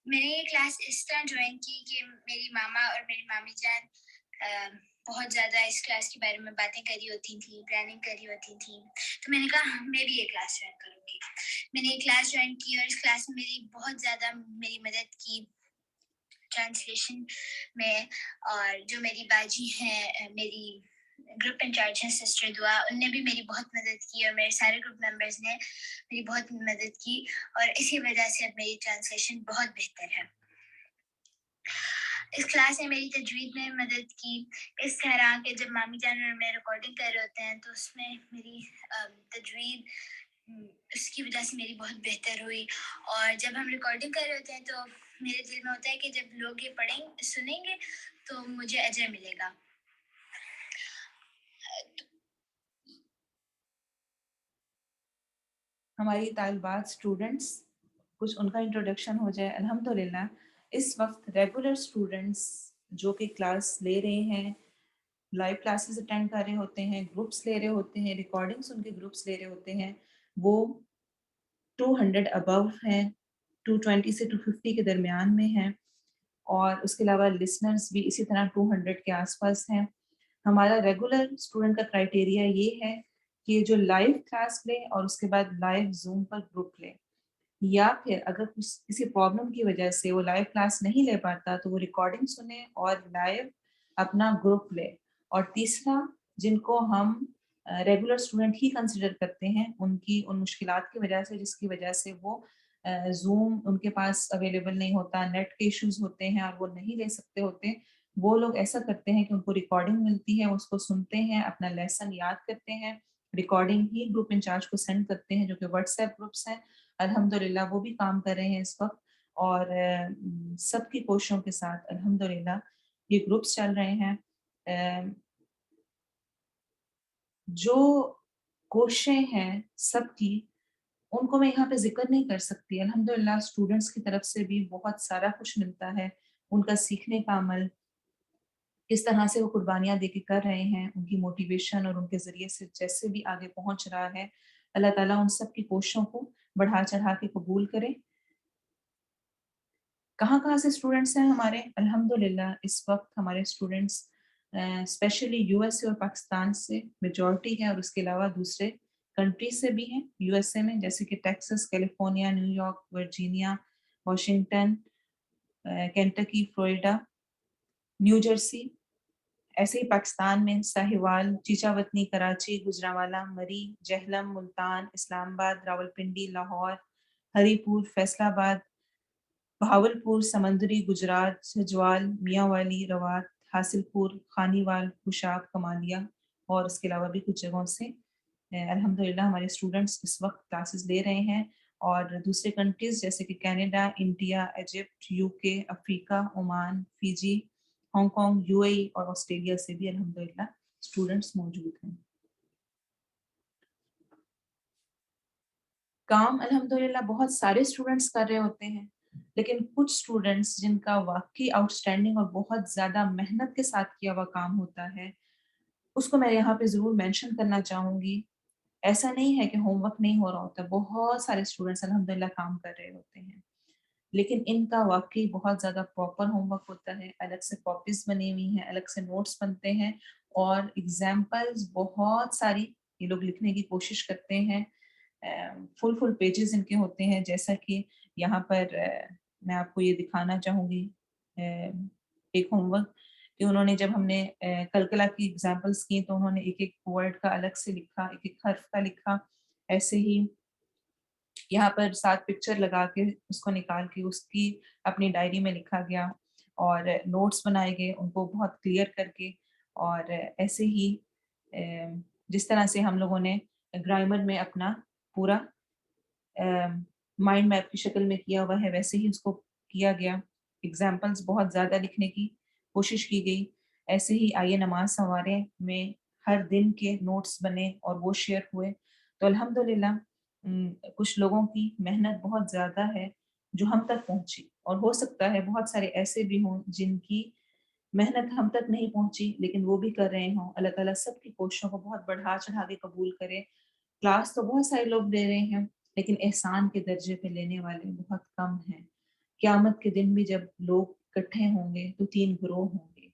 میں نے یہ کلاس اس طرح جوائن کی کہ میری ماما اور میری مامی جان بہت زیادہ اس کلاس کے بارے میں باتیں کری ہوتی تھیں، پلاننگ کری ہوتی تھیں، تو میں نے کہا میں بھی یہ کلاس جوائن کروں گی۔ میں نے یہ کلاس جوائن کی اور اس کلاس میں میری بہت زیادہ میری مدد کی ٹرانسلیشن میں، اور جو میری باجی ہیں، میری گروپ انچارج ہیں سسٹر دعا، ان نے بھی میری بہت مدد کی اور میرے سارے گروپ ممبرز نے میری بہت مدد کی، اور اسی وجہ سے اب میری ٹرانسلیشن بہت بہتر ہے۔ اس کلاس نے میری تجوید میں مدد کی اس طرح کہ جب مامی جان اور میں ریکارڈنگ کر رہے ہوتے ہیں تو اس میں میری تجوید اس کی وجہ سے میری بہت بہتر ہوئی، اور جب ہم ریکارڈنگ کر رہے ہوتے ہیں تو میرے دل میں ہوتا ہے کہ جب لوگ یہ پڑھیں سنیں گے تو مجھے اجر ملے گا۔ ہماری طالبات اسٹوڈنٹس کچھ ان کا انٹروڈکشن ہو جائے۔ الحمدللہ اس وقت ریگولر اسٹوڈنٹس جو کہ کلاس لے رہے ہیں، لائیو کلاسز اٹینڈ کر رہے ہوتے ہیں، گروپس لے رہے ہوتے ہیں، ریکارڈنگس ان کے گروپس لے رہے ہوتے ہیں، وہ 200 ابو ہیں، 220 سے 250 کے درمیان میں ہیں، اور اس کے علاوہ لسنرز بھی اسی طرح 200 کے آس پاس ہیں۔ ہمارا ریگولر اسٹوڈنٹ کا کرائٹیریا یہ ہے کہ جو لائیو کلاس لے اور اس کے بعد لائیو زوم پر گروپ لے، یا پھر اگر کسی پرابلم کی وجہ سے وہ لائیو کلاس نہیں لے پاتا تو وہ ریکارڈنگ سنے اور لائیو اپنا گروپ لے۔ اور تیسرا، جن کو ہم ریگولر اسٹوڈنٹ ہی کنسیڈر کرتے ہیں، ان مشکلات کی وجہ سے جس کی وجہ سے وہ زوم ان کے پاس اویلیبل نہیں ہوتا، نیٹ کے ایشوز ہوتے ہیں اور وہ نہیں لے سکتے ہوتے، وہ لوگ ایسا کرتے ہیں کہ ان کو ریکارڈنگ ملتی ہے، اس کو سنتے ہیں، اپنا لیسن یاد کرتے ہیں، ریکارڈنگ ہی گروپ انچارج کو سینڈ کرتے ہیں جو کہ واٹس ایپ گروپس ہیں۔ الحمدللہ وہ بھی کام کر رہے ہیں اس وقت، اور سب کی کوششوں کے ساتھ الحمدللہ یہ گروپس چل رہے ہیں۔ جو کوششیں ہیں سب کی، ان کو میں یہاں پہ ذکر نہیں کر سکتی۔ الحمدللہ اسٹوڈنٹس کی طرف سے بھی بہت سارا کچھ ملتا ہے، ان کا سیکھنے کا عمل، کس طرح سے وہ قربانیاں دے کے کر رہے ہیں، ان کی موٹیویشن اور ان کے ذریعے سے جیسے بھی آگے پہنچ رہا ہے، اللہ تعالیٰ ان سب کی کوششوں کو بڑھا چڑھا کے قبول کرے۔ کہاں کہاں سے اسٹوڈنٹس ہیں ہمارے؟ الحمدللہ اس وقت ہمارے اسٹوڈنٹس اسپیشلی US اور پاکستان سے میجورٹی ہے، اور اس کے علاوہ دوسرے کنٹریز سے بھی ہیں USA میں، جیسے کہ Texas, California, New York, Virginia, Washington, Kentucky, Florida, New Jersey. ایسے ہی پاکستان میں ساہیوال، چیچا وطنی، کراچی، گجرانوالہ، مری، جہلم، ملتان، اسلام آباد، راولپنڈی، لاہور، ہری پور، فیصل آباد، بہاولپور، سمندری، گجرات، سجوال، میاں والی، روات، حاصل پور، خانیوال، خوشاک، کمالیہ، اور اس کے علاوہ بھی کچھ جگہوں سے الحمدللہ ہمارے اسٹوڈنٹس اس وقت کلاسز لے رہے ہیں، اور دوسرے کنٹریز جیسے کہ کینیڈا، انڈیا، ایجپٹ، UK، افریقہ، عمان، فیجی، ہانگ کانگ، UAE اور آسٹریلیا سے بھی الحمدللہ اسٹوڈنٹس موجود ہیں۔ کام الحمدللہ بہت سارے اسٹوڈنٹس کر رہے ہوتے ہیں، لیکن کچھ اسٹوڈنٹس جن کا واقعی آؤٹ اسٹینڈنگ اور بہت زیادہ محنت کے ساتھ کیا ہوا کام ہوتا ہے، اس کو میں یہاں پہ ضرور مینشن کرنا چاہوں گی۔ ایسا نہیں ہے کہ ہوم ورک نہیں ہو رہا ہوتا، بہت سارے اسٹوڈنٹس الحمدللہ کام کر رہے ہوتے ہیں۔ لیکن ان کا واقعی بہت زیادہ پراپر ہوم ورک ہوتا ہے، الگ سے کاپیز بنی ہوئی ہیں، الگ سے نوٹس بنتے ہیں، اور ایگزامپلز بہت ساری یہ لوگ لکھنے کی کوشش کرتے ہیں، فل پیجز ان کے ہوتے ہیں. جیسا کہ یہاں پر میں آپ کو یہ دکھانا چاہوں گی ایک ہوم ورک کہ انہوں نے، جب ہم نے کلکلا کی ایگزامپلس کی تو انہوں نے ایک ایک ورڈ کا الگ سے لکھا، ایک ایک حرف کا لکھا. ایسے ہی یہاں پر 7 پکچر لگا کے اس کو نکال کے اس کی اپنی ڈائری میں لکھا گیا، اور نوٹس بنائے گئے ان کو بہت کلیئر کر کے. اور ایسے ہی جس طرح سے ہم لوگوں نے گرامر میں اپنا پورا مائنڈ میپ کی شکل میں کیا ہوا ہے، ویسے ہی اس کو کیا گیا. ایگزامپلس بہت زیادہ لکھنے کی کوشش کی گئی. ایسے ہی آئیے نماز سنوارے میں ہر دن کے نوٹس بنے اور وہ شیئر ہوئے. تو الحمدللہ کچھ لوگوں کی محنت بہت زیادہ ہے جو ہم تک پہنچی، اور ہو سکتا ہے بہت سارے ایسے بھی ہوں جن کی محنت ہم تک نہیں پہنچی لیکن وہ بھی کر رہے ہوں. اللہ تعالیٰ سب کی کوششوں کو بہت بڑھا چڑھا کے قبول کرے. کلاس تو بہت سارے لوگ دے رہے ہیں لیکن احسان کے درجے پہ لینے والے بہت کم ہیں. قیامت کے دن بھی جب لوگ اکٹھے ہوں گے تو 3 گروہ ہوں گے،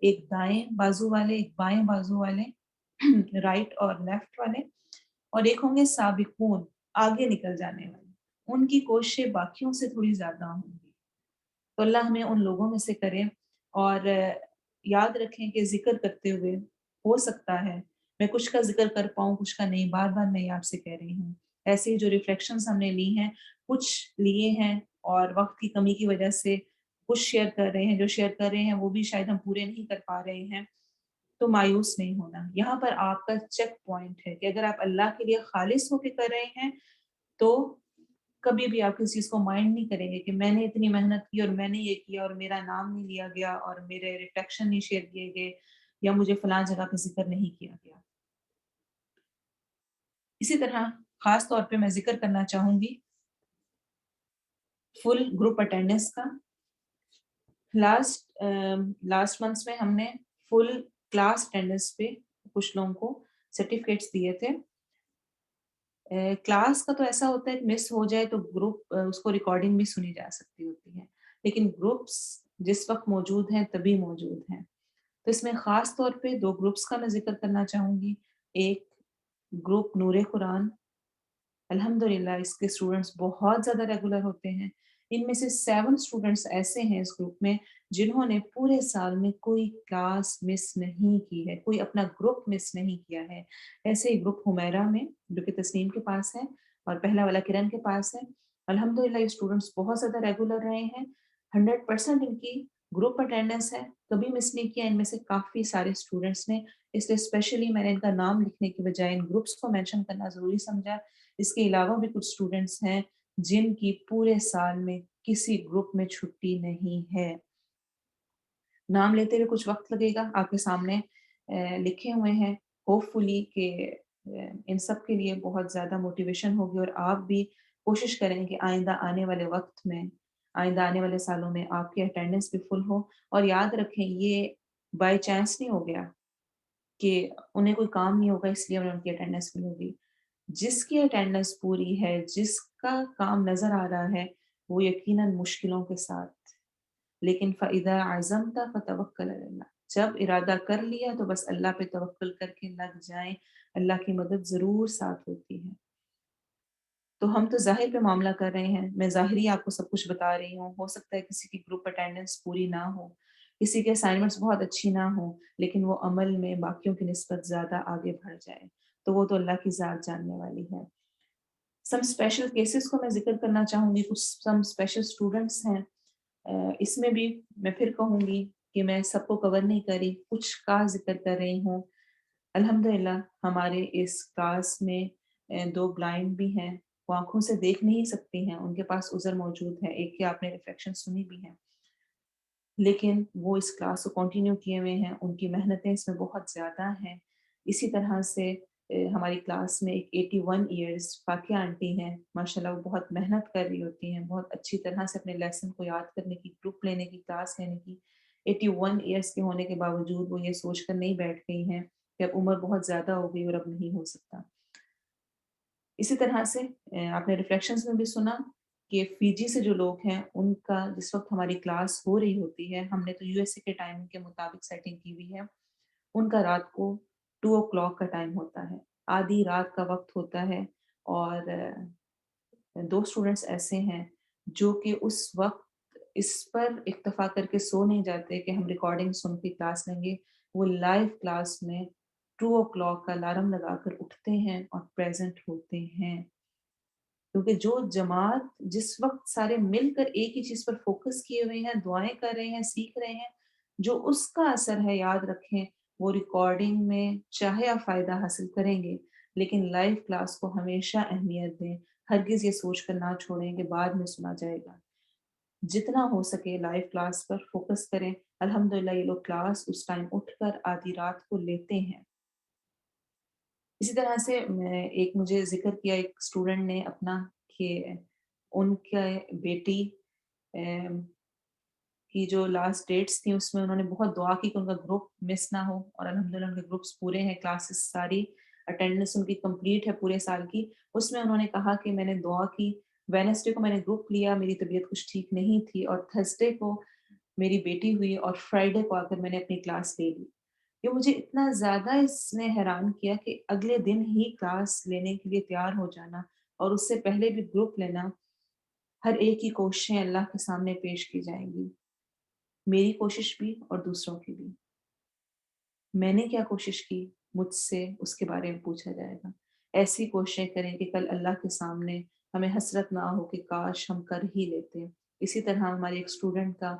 ایک دائیں بازو والے، ایک بائیں بازو والے، رائٹ اور لیفٹ والے، اور ایک ہوں گے سابقون، آگے نکل جانے والے. ان کی کوششیں باقیوں سے تھوڑی زیادہ ہوں گی. تو اللہ ہمیں ان لوگوں میں سے کرے. اور یاد رکھیں کہ ذکر کرتے ہوئے ہو سکتا ہے میں کچھ کا ذکر کر پاؤں، کچھ کا نہیں. بار بار میں یہ آپ سے کہہ رہی ہوں. ایسے ہی جو ریفلیکشنز ہم نے لی ہیں، کچھ لیے ہیں اور وقت کی کمی کی وجہ سے کچھ شیئر کر رہے ہیں، جو شیئر کر رہے ہیں وہ بھی شاید ہم پورے نہیں کر پا رہے ہیں. تو مایوس نہیں ہونا. یہاں پر آپ کا چیک پوائنٹ ہے کہ اگر آپ اللہ کے لیے خالص ہو کے کر رہے ہیں تو کبھی بھی آپ کسی چیز کو مائنڈ نہیں کریں گے کہ میں نے اتنی محنت کی اور میں نے یہ کیا اور میرا نام نہیں لیا گیا اور میرے ریفلیکشن نہیں شیئر کیے گئے یا مجھے فلاں جگہ پہ ذکر نہیں کیا گیا. اسی طرح خاص طور پہ میں ذکر کرنا چاہوں گی فل گروپ اٹینڈنس کا. لاسٹ منتھس میں ہم نے فل کلاس اٹینڈنس پہ کچھ لوگوں کو سرٹیفکیٹس دیے تھے. کلاس کا تو ایسا ہوتا ہے کہ مس ہو جائے تو گروپ اس کو ریکارڈنگ بھی سنی جا سکتی ہوتی ہے، لیکن گروپس جس وقت موجود ہیں تبھی موجود ہیں. تو اس میں خاص طور پہ 2 گروپس کا میں ذکر کرنا چاہوں گی. ایک گروپ نور قرآن، الحمدللہ اس کے اسٹوڈنٹس بہت زیادہ ریگولر ہوتے ہیں. ان میں سے 7 اسٹوڈنٹس ایسے ہیں اس گروپ میں جنہوں نے پورے سال میں کوئی کلاس مس نہیں کی ہے، کوئی اپنا گروپ مس نہیں کیا ہے. ایسے ہی گروپ حمیرہ میں جو کہ تسنیم کے پاس ہے اور پہلا والا کرن کے پاس ہے. الحمدللہ یہ اسٹوڈنٹس بہت زیادہ ریگولر رہے ہیں. 100% ان کی گروپ اٹینڈنس ہے، کبھی مس نہیں کیا ان میں سے کافی سارے اسٹوڈنٹس نے. اس لیے اسپیشلی میں نے ان کا نام لکھنے کی بجائے ان گروپس کو مینشن کرنا ضروری سمجھا. اس کے علاوہ بھی کچھ اسٹوڈنٹس ہیں جن کی پورے سال میں کسی گروپ میں چھٹی نہیں ہے. نام لیتے ہوئے کچھ وقت لگے گا، آپ کے سامنے لکھے ہوئے ہیں. ہوپ فلی کہ ان سب کے لیے بہت زیادہ موٹیویشن ہوگی اور آپ بھی کوشش کریں کہ آئندہ آنے والے وقت میں، آئندہ آنے والے سالوں میں آپ کی اٹینڈنس بھی فل ہو. اور یاد رکھیں یہ بائی چانس نہیں ہو گیا کہ انہیں کوئی کام نہیں ہوگا اس لیے انہیں ان کی اٹینڈنس فل ہوگی. جس کی اٹینڈنس پوری ہے، جس کا کام نظر آ رہا ہے، وہ یقیناً مشکلوں کے ساتھ، لیکن فَإِذَا عَزَمْتَ فَتَوَكَّلْ عَلَى اللَّهِ، جب ارادہ کر لیا تو بس اللہ پہ توکل کر کے لگ جائیں، اللہ کی مدد ضرور ساتھ ہوتی ہے. تو ہم تو ظاہر پہ معاملہ کر رہے ہیں، میں ظاہری آپ کو سب کچھ بتا رہی ہوں. ہو سکتا ہے کسی کی گروپ اٹینڈنس پوری نہ ہو، کسی کے اسائنمنٹس بہت اچھی نہ ہوں، لیکن وہ عمل میں باقیوں کی نسبت زیادہ آگے بڑھ جائے، تو وہ تو اللہ کی ذات جاننے والی ہے. سم اسپیشل کیسز کو میں ذکر کرنا چاہوں گی. کچھ سم اسپیشل اسٹوڈنٹس ہیں، اس میں بھی میں پھر کہوں گی کہ میں سب کو کور نہیں کری، کچھ کا ذکر کر رہی ہوں. الحمدللہ ہمارے اس کلاس میں 2 بلائنڈ بھی ہیں، وہ آنکھوں سے دیکھ نہیں سکتی ہیں، ان کے پاس عذر موجود ہے. ایک کی آپ نے ریفلیکشن سنی بھی ہے، لیکن وہ اس کلاس کو کنٹینیو کیے ہوئے ہیں. ان کی محنتیں اس میں بہت زیادہ ہیں. اسی طرح سے ہماری کلاس میں ایک 81 ایئرز فاقیہ آنٹی ہیں، ماشاءاللہ وہ بہت محنت کر رہی ہوتی ہیں، بہت اچھی طرح سے اپنے لیسن کو یاد کرنے کی، گروپ لینے کی، کلاس لینے کی. 81 ایئرز کے ہونے کے باوجود وہ یہ سوچ کر نہیں بیٹھ گئی ہیں کہ اب عمر بہت زیادہ ہو گئی اور اب نہیں ہو سکتا. اسی طرح سے آپ نے ریفلیکشنز میں بھی سنا کہ فیجی سے جو لوگ ہیں ان کا جس وقت ہماری کلاس ہو رہی ہوتی ہے, ہم نے تو USA کے ٹائم کے مطابق سیٹنگ کی ہوئی ہے, ان کا رات کو 2 o'clock کا ٹائم ہوتا ہے, آدھی رات کا وقت ہوتا ہے. اور 2 اسٹوڈنٹس ایسے ہیں جو کہ اس وقت اس پر اکتفا کر کے سو نہیں جاتے کہ ہم ریکارڈنگ سن کے کلاس لیں گے, وہ لائیو کلاس میں 2 o'clock کا الارم لگا کر اٹھتے ہیں اور پریزنٹ ہوتے ہیں. کیونکہ جو جماعت جس وقت سارے مل کر ایک ہی چیز پر فوکس کیے ہوئے ہیں, دعائیں کر رہے ہیں, سیکھ رہے ہیں, جو اس کا اثر ہے یاد رکھیں وہ ریکارڈنگ میں چاہے آپ فائدہ حاصل کریں گے لیکن لائیو کلاس کو ہمیشہ اہمیت دیں. ہرگز یہ سوچ کر نہ چھوڑیں کہ بعد میں سنا جائے گا. جتنا ہو سکے لائیو کلاس پر فوکس کریں. الحمدللہ یہ لوگ کلاس اس ٹائم اٹھ کر آدھی رات کو لیتے ہیں. اسی طرح سے ایک مجھے ذکر کیا ایک اسٹوڈنٹ نے اپنا کہ ان کے بیٹی کی جو لاسٹ ڈیٹس تھیں اس میں انہوں نے بہت دعا کی کہ ان کا گروپ مس نہ ہو, اور الحمدللہ ان کے گروپس پورے ہیں, کلاسز ساری اٹینڈنس ان کی کمپلیٹ ہے پورے سال کی. اس میں انہوں نے کہا کہ میں نے دعا کی, وینسڈے کو میں نے گروپ لیا, میری طبیعت کچھ ٹھیک نہیں تھی, اور تھرسڈے کو میری بیٹی ہوئی, اور فرائیڈے کو آ کر میں نے اپنی کلاس لے لی. یہ مجھے اتنا زیادہ اس نے حیران کیا کہ اگلے دن ہی کلاس لینے کے لیے تیار ہو جانا اور اس سے پہلے بھی گروپ لینا. ہر ایک کی کوششیں اللہ کے سامنے پیش کی جائیں گی, میری کوشش بھی اور دوسروں کی بھی. میں نے کیا کوشش کی مجھ سے اس کے بارے میں پوچھا جائے گا. ایسی کوششیں کریں کہ کل اللہ کے سامنے ہمیں حسرت نہ ہو کہ کاش ہم کر ہی لیتے. اسی طرح ہمارے ایک اسٹوڈنٹ کا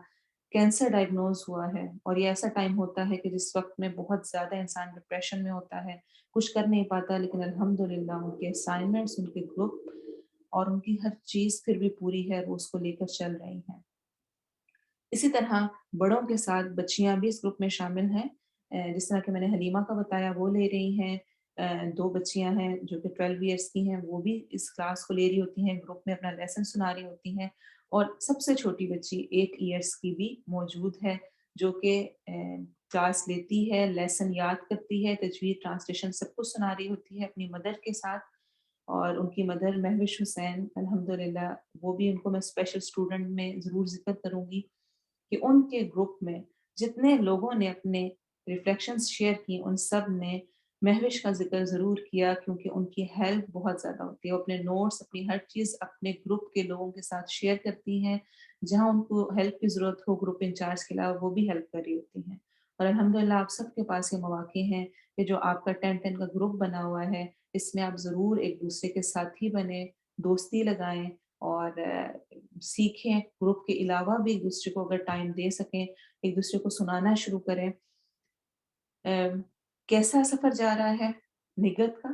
کینسر ڈائگنوز ہوا ہے, اور یہ ایسا ٹائم ہوتا ہے کہ جس وقت میں بہت زیادہ انسان ڈپریشن میں ہوتا ہے, کچھ کر نہیں پاتا, لیکن الحمدللہ ان کے اسائنمنٹس, ان کے گروپ اور ان کی ہر چیز پھر بھی پوری ہے, وہ اس کو لے کر چل رہی ہیں. اسی طرح بڑوں کے ساتھ بچیاں بھی اس گروپ میں شامل ہیں, جس طرح کہ میں نے حلیمہ کا بتایا وہ لے رہی ہیں. 2 بچیاں ہیں جو کہ 12 ایئرس کی ہیں, وہ بھی اس کلاس کو لے رہی ہوتی ہیں, گروپ میں اپنا لیسن سنا رہی ہوتی ہیں. اور سب سے چھوٹی بچی 8 ایئرس کی بھی موجود ہے جو کہ کلاس لیتی ہے, لیسن یاد کرتی ہے, تجوید ٹرانسلیشن سب کچھ سنا رہی ہوتی ہے اپنی مدر کے ساتھ. اور ان کی مدر مہوش حسین الحمدللہ, وہ بھی ان کو میں اسپیشل اسٹوڈنٹ میں ضرور ذکر کروں گی کہ ان کے گروپ میں جتنے لوگوں نے اپنے ریفلیکشنز شیئر کی ان سب نے مہوش کا ذکر ضرور کیا, کیونکہ ان کی ہیلپ بہت زیادہ ہوتی ہے. وہ اپنے نوٹس, اپنی ہر چیز اپنے گروپ کے لوگوں کے ساتھ شیئر کرتی ہیں, جہاں ان کو ہیلپ کی ضرورت ہو گروپ انچارج کے علاوہ وہ بھی ہیلپ کر رہی ہوتی ہیں. اور الحمدللہ آپ سب کے پاس یہ مواقع ہیں کہ جو آپ کا 10 کا گروپ بنا ہوا ہے, اس میں آپ ضرور ایک دوسرے کے ساتھی بنیں, دوستی لگائیں اور سیکھیں. گروپ کے علاوہ بھی ایک دوسرے کو اگر ٹائم دے سکیں, ایک دوسرے کو سنانا شروع کریں. کیسا سفر جا رہا ہے نگت کا؟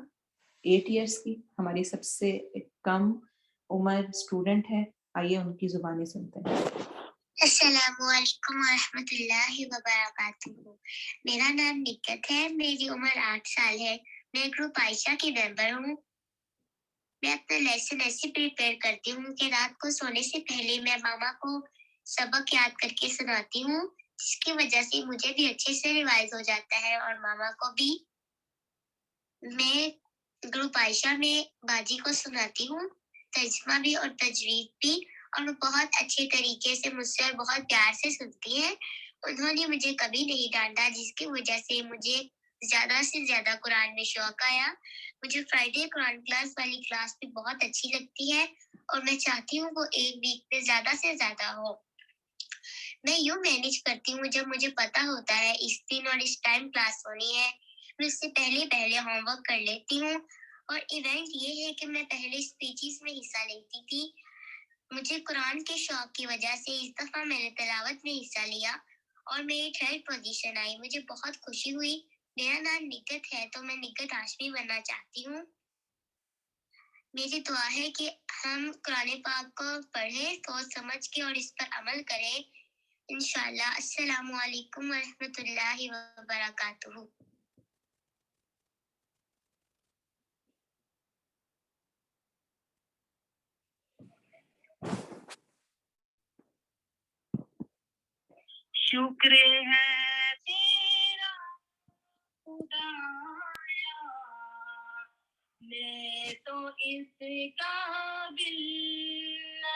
8 ایئرس کی ہماری سب سے کم عمر اسٹوڈنٹ ہے, آئیے ان کی زبانی سنتے ہیں. السلام علیکم ورحمۃ اللہ وبرکاتہ. میرا نام نکت ہے, میری عمر 8 سال ہے. میں گروپ عائشہ کی ممبر ہوں. میں اپنا لیسن ایسے پریپیئر کرتی ہوں کہ رات کو سونے سے پہلے میں ماما کو سبق یاد کر کے سناتی ہوں, جس کی وجہ سے مجھے بھی اچھے سے ریوائز ہو جاتا ہے اور ماما کو بھی. میں گروپ عائشہ میں باجی کو سناتی ہوں, ترجمہ بھی اور تجوید بھی, اور وہ بہت اچھے طریقے سے مجھ سے اور بہت پیار سے سنتی ہیں. انہوں نے مجھے کبھی نہیں ڈانٹا, جس کی وجہ سے مجھے زیادہ سے زیادہ قرآن میں شوق آیا. مجھے فرائیڈے قرآن کلاس والی کلاس بھی بہت اچھی لگتی ہے, اور میں چاہتی ہوں وہ ایک ویک میں زیادہ سے زیادہ ہو. میں یوں مینیج کرتی ہوں, جب مجھے پتا ہوتا ہے اس دن اور اس ٹائم کلاس ہونی ہے, میں اس سے پہلے ہوم ورک کر لیتی ہوں. اور ایونٹ یہ ہے کہ میں پہلے اسپیچز میں حصہ لیتی تھی. مجھے قرآن کے شوق کی وجہ سے اس دفعہ میں نے تلاوت میں حصہ لیا اور میری 3rd پوزیشن آئی. مجھے بہت خوشی ہوئی. میرا نام نکت ہے تو میں نکت ہاشمی بننا چاہتی ہوں. میری دعا ہے کہ ہم قرآن پاک کو پڑھیں, سوچ سمجھ کے اور اس پر عمل کریں انشاءاللہ. السلام علیکم ورحمۃ اللہ وبرکاتہ. شکر ہے تیرا خدایا, میں تو اس قابل نہ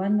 1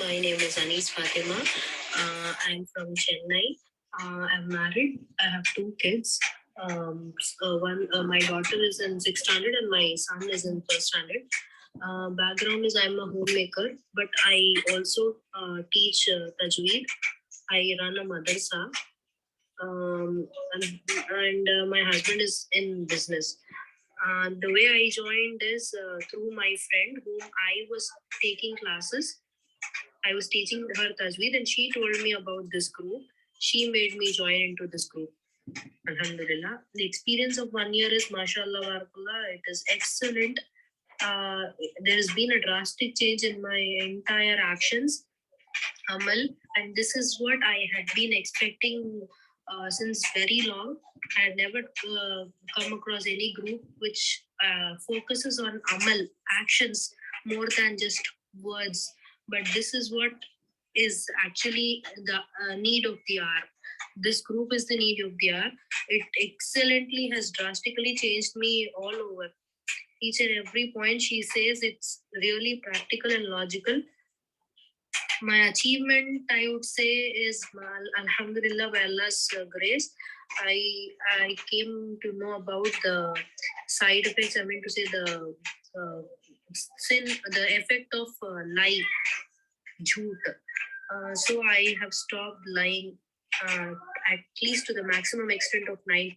My name is Anis Fatima. I'm from Chennai. I'm married. I have 2 kids. My daughter is in 6th standard and my son is in 1st standard. Background is I'm a homemaker, but I also teach Tajweed. I run a madrasa, and my husband is in business. The way I joined is through my friend whom I was taking classes. I was teaching her Tajweed and she told me about this group. She made me join into this group. Alhamdulillah. The experience of 1 year is mashallah, barakallah. It is excellent. There has been a drastic change in my entire actions, amal, and this is what I had been expecting since very long. I had never come across any group which focuses on amal, actions, more than just words. But this is what is actually the need of the hour. This group is the need of the hour. It excellently has drastically changed me all over. Each and every point she says, it's really practical and logical. my achievement, I would say, is Alhamdulillah, by Allah's grace. I came to know about the side effects. I mean to say the effect of lie, jhoot. So I have stopped lying at least to the maximum extent of 9.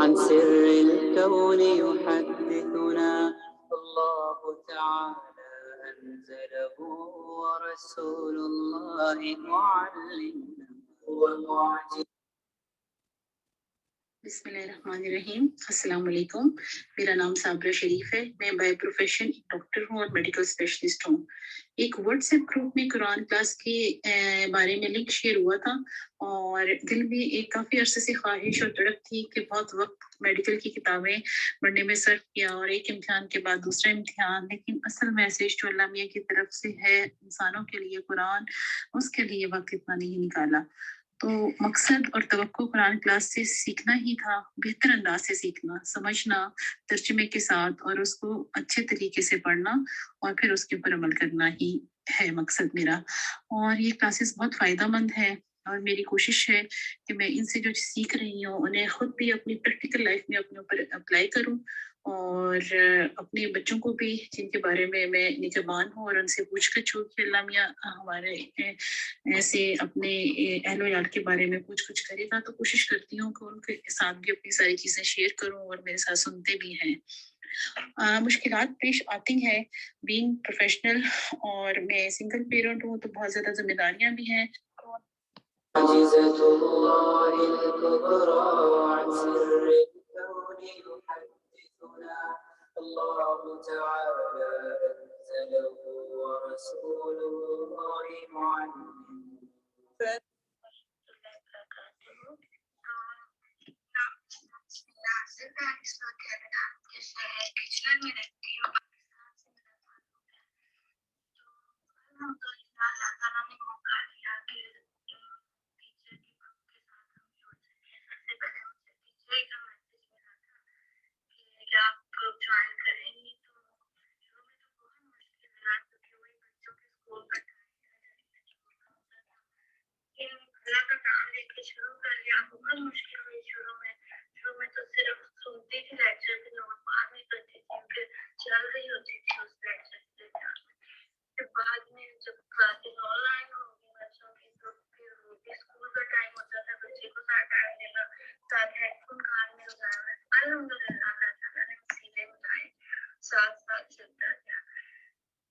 عن سر الكون يحدثنا الله تعالى أنزله ورسول الله معلمنا هو معجز بسم اللہ الرحمن الرحیم. السلام علیکم. میرا نام صابرہ شریف ہے. میں بائی پروفیشن ڈاکٹر ہوں اور میڈیکل اسپیشلسٹ ہوں. ایک واٹس ایپ گروپ میں قرآن کلاس کے بارے میں لنک شیئر ہوا تھا اور دل میں ایک کافی عرصے سے خواہش اور تڑپ تھی کہ بہت وقت میڈیکل کی کتابیں پڑھنے میں صرف کیا اور ایک امتحان کے بعد دوسرا امتحان، لیکن اصل میسج جو اللہ میاں کی طرف سے ہے انسانوں کے لیے قرآن، اس کے لیے وقت اتنا نہیں نکالا. تو مقصد اور توقع قرآن کلاس سے سیکھنا ہی تھا، بہتر انداز سے سیکھنا، سمجھنا ترجمے کے ساتھ اور اس کو اچھے طریقے سے پڑھنا اور پھر اس کے اوپر عمل کرنا ہی ہے مقصد میرا. اور یہ کلاسز بہت فائدہ مند ہے اور میری کوشش ہے کہ میں ان سے جو سیکھ رہی ہوں انہیں خود بھی اپنی پریکٹیکل لائف میں اپنے اوپر اپلائی کروں اور اپنے بچوں کو بھی جن کے بارے میں میں نگہبان ہوں اور ان سے پوچھ کر چھوڑ کے اللہ میاں ہمارے ایسے اپنے اہل و عیال کے بارے میں کچھ کرے گا تو کوشش کرتی ہوں کہ ان کے ساتھ بھی اپنی ساری چیزیں شیئر کروں اور میرے ساتھ سنتے بھی ہیں. مشکلات پیش آتی ہیں بینگ پروفیشنل اور میں سنگل پیرنٹ ہوں تو بہت زیادہ ذمہ داریاں بھی ہیں. معجزة الله الكبرى عن سر الكون يحدثنا الله تعالى أنزله ورسوله معلم. اللہ کا نام لے کے شروع کر لیا. بہت مشکل ہوئی شروع میں تو صرف سنتی تھی لیکچر کے نوٹ بعد نہیں کرتی تھی کیونکہ چل رہی ہوتی تھی اس لیکچر کے پھر بعد میں جب کلاسز آن لائن ہوگی بچوں کی تو پھر اسکول کا ٹائم ہوتا تھا بچے کو ساتھ ٹائم دینا ساتھ ہیڈ فون کان میں لگایا ہوا ہے. الحمدللہ اللہ تعالیٰ نے وسیلے بنائے ساتھ چلتا گیا.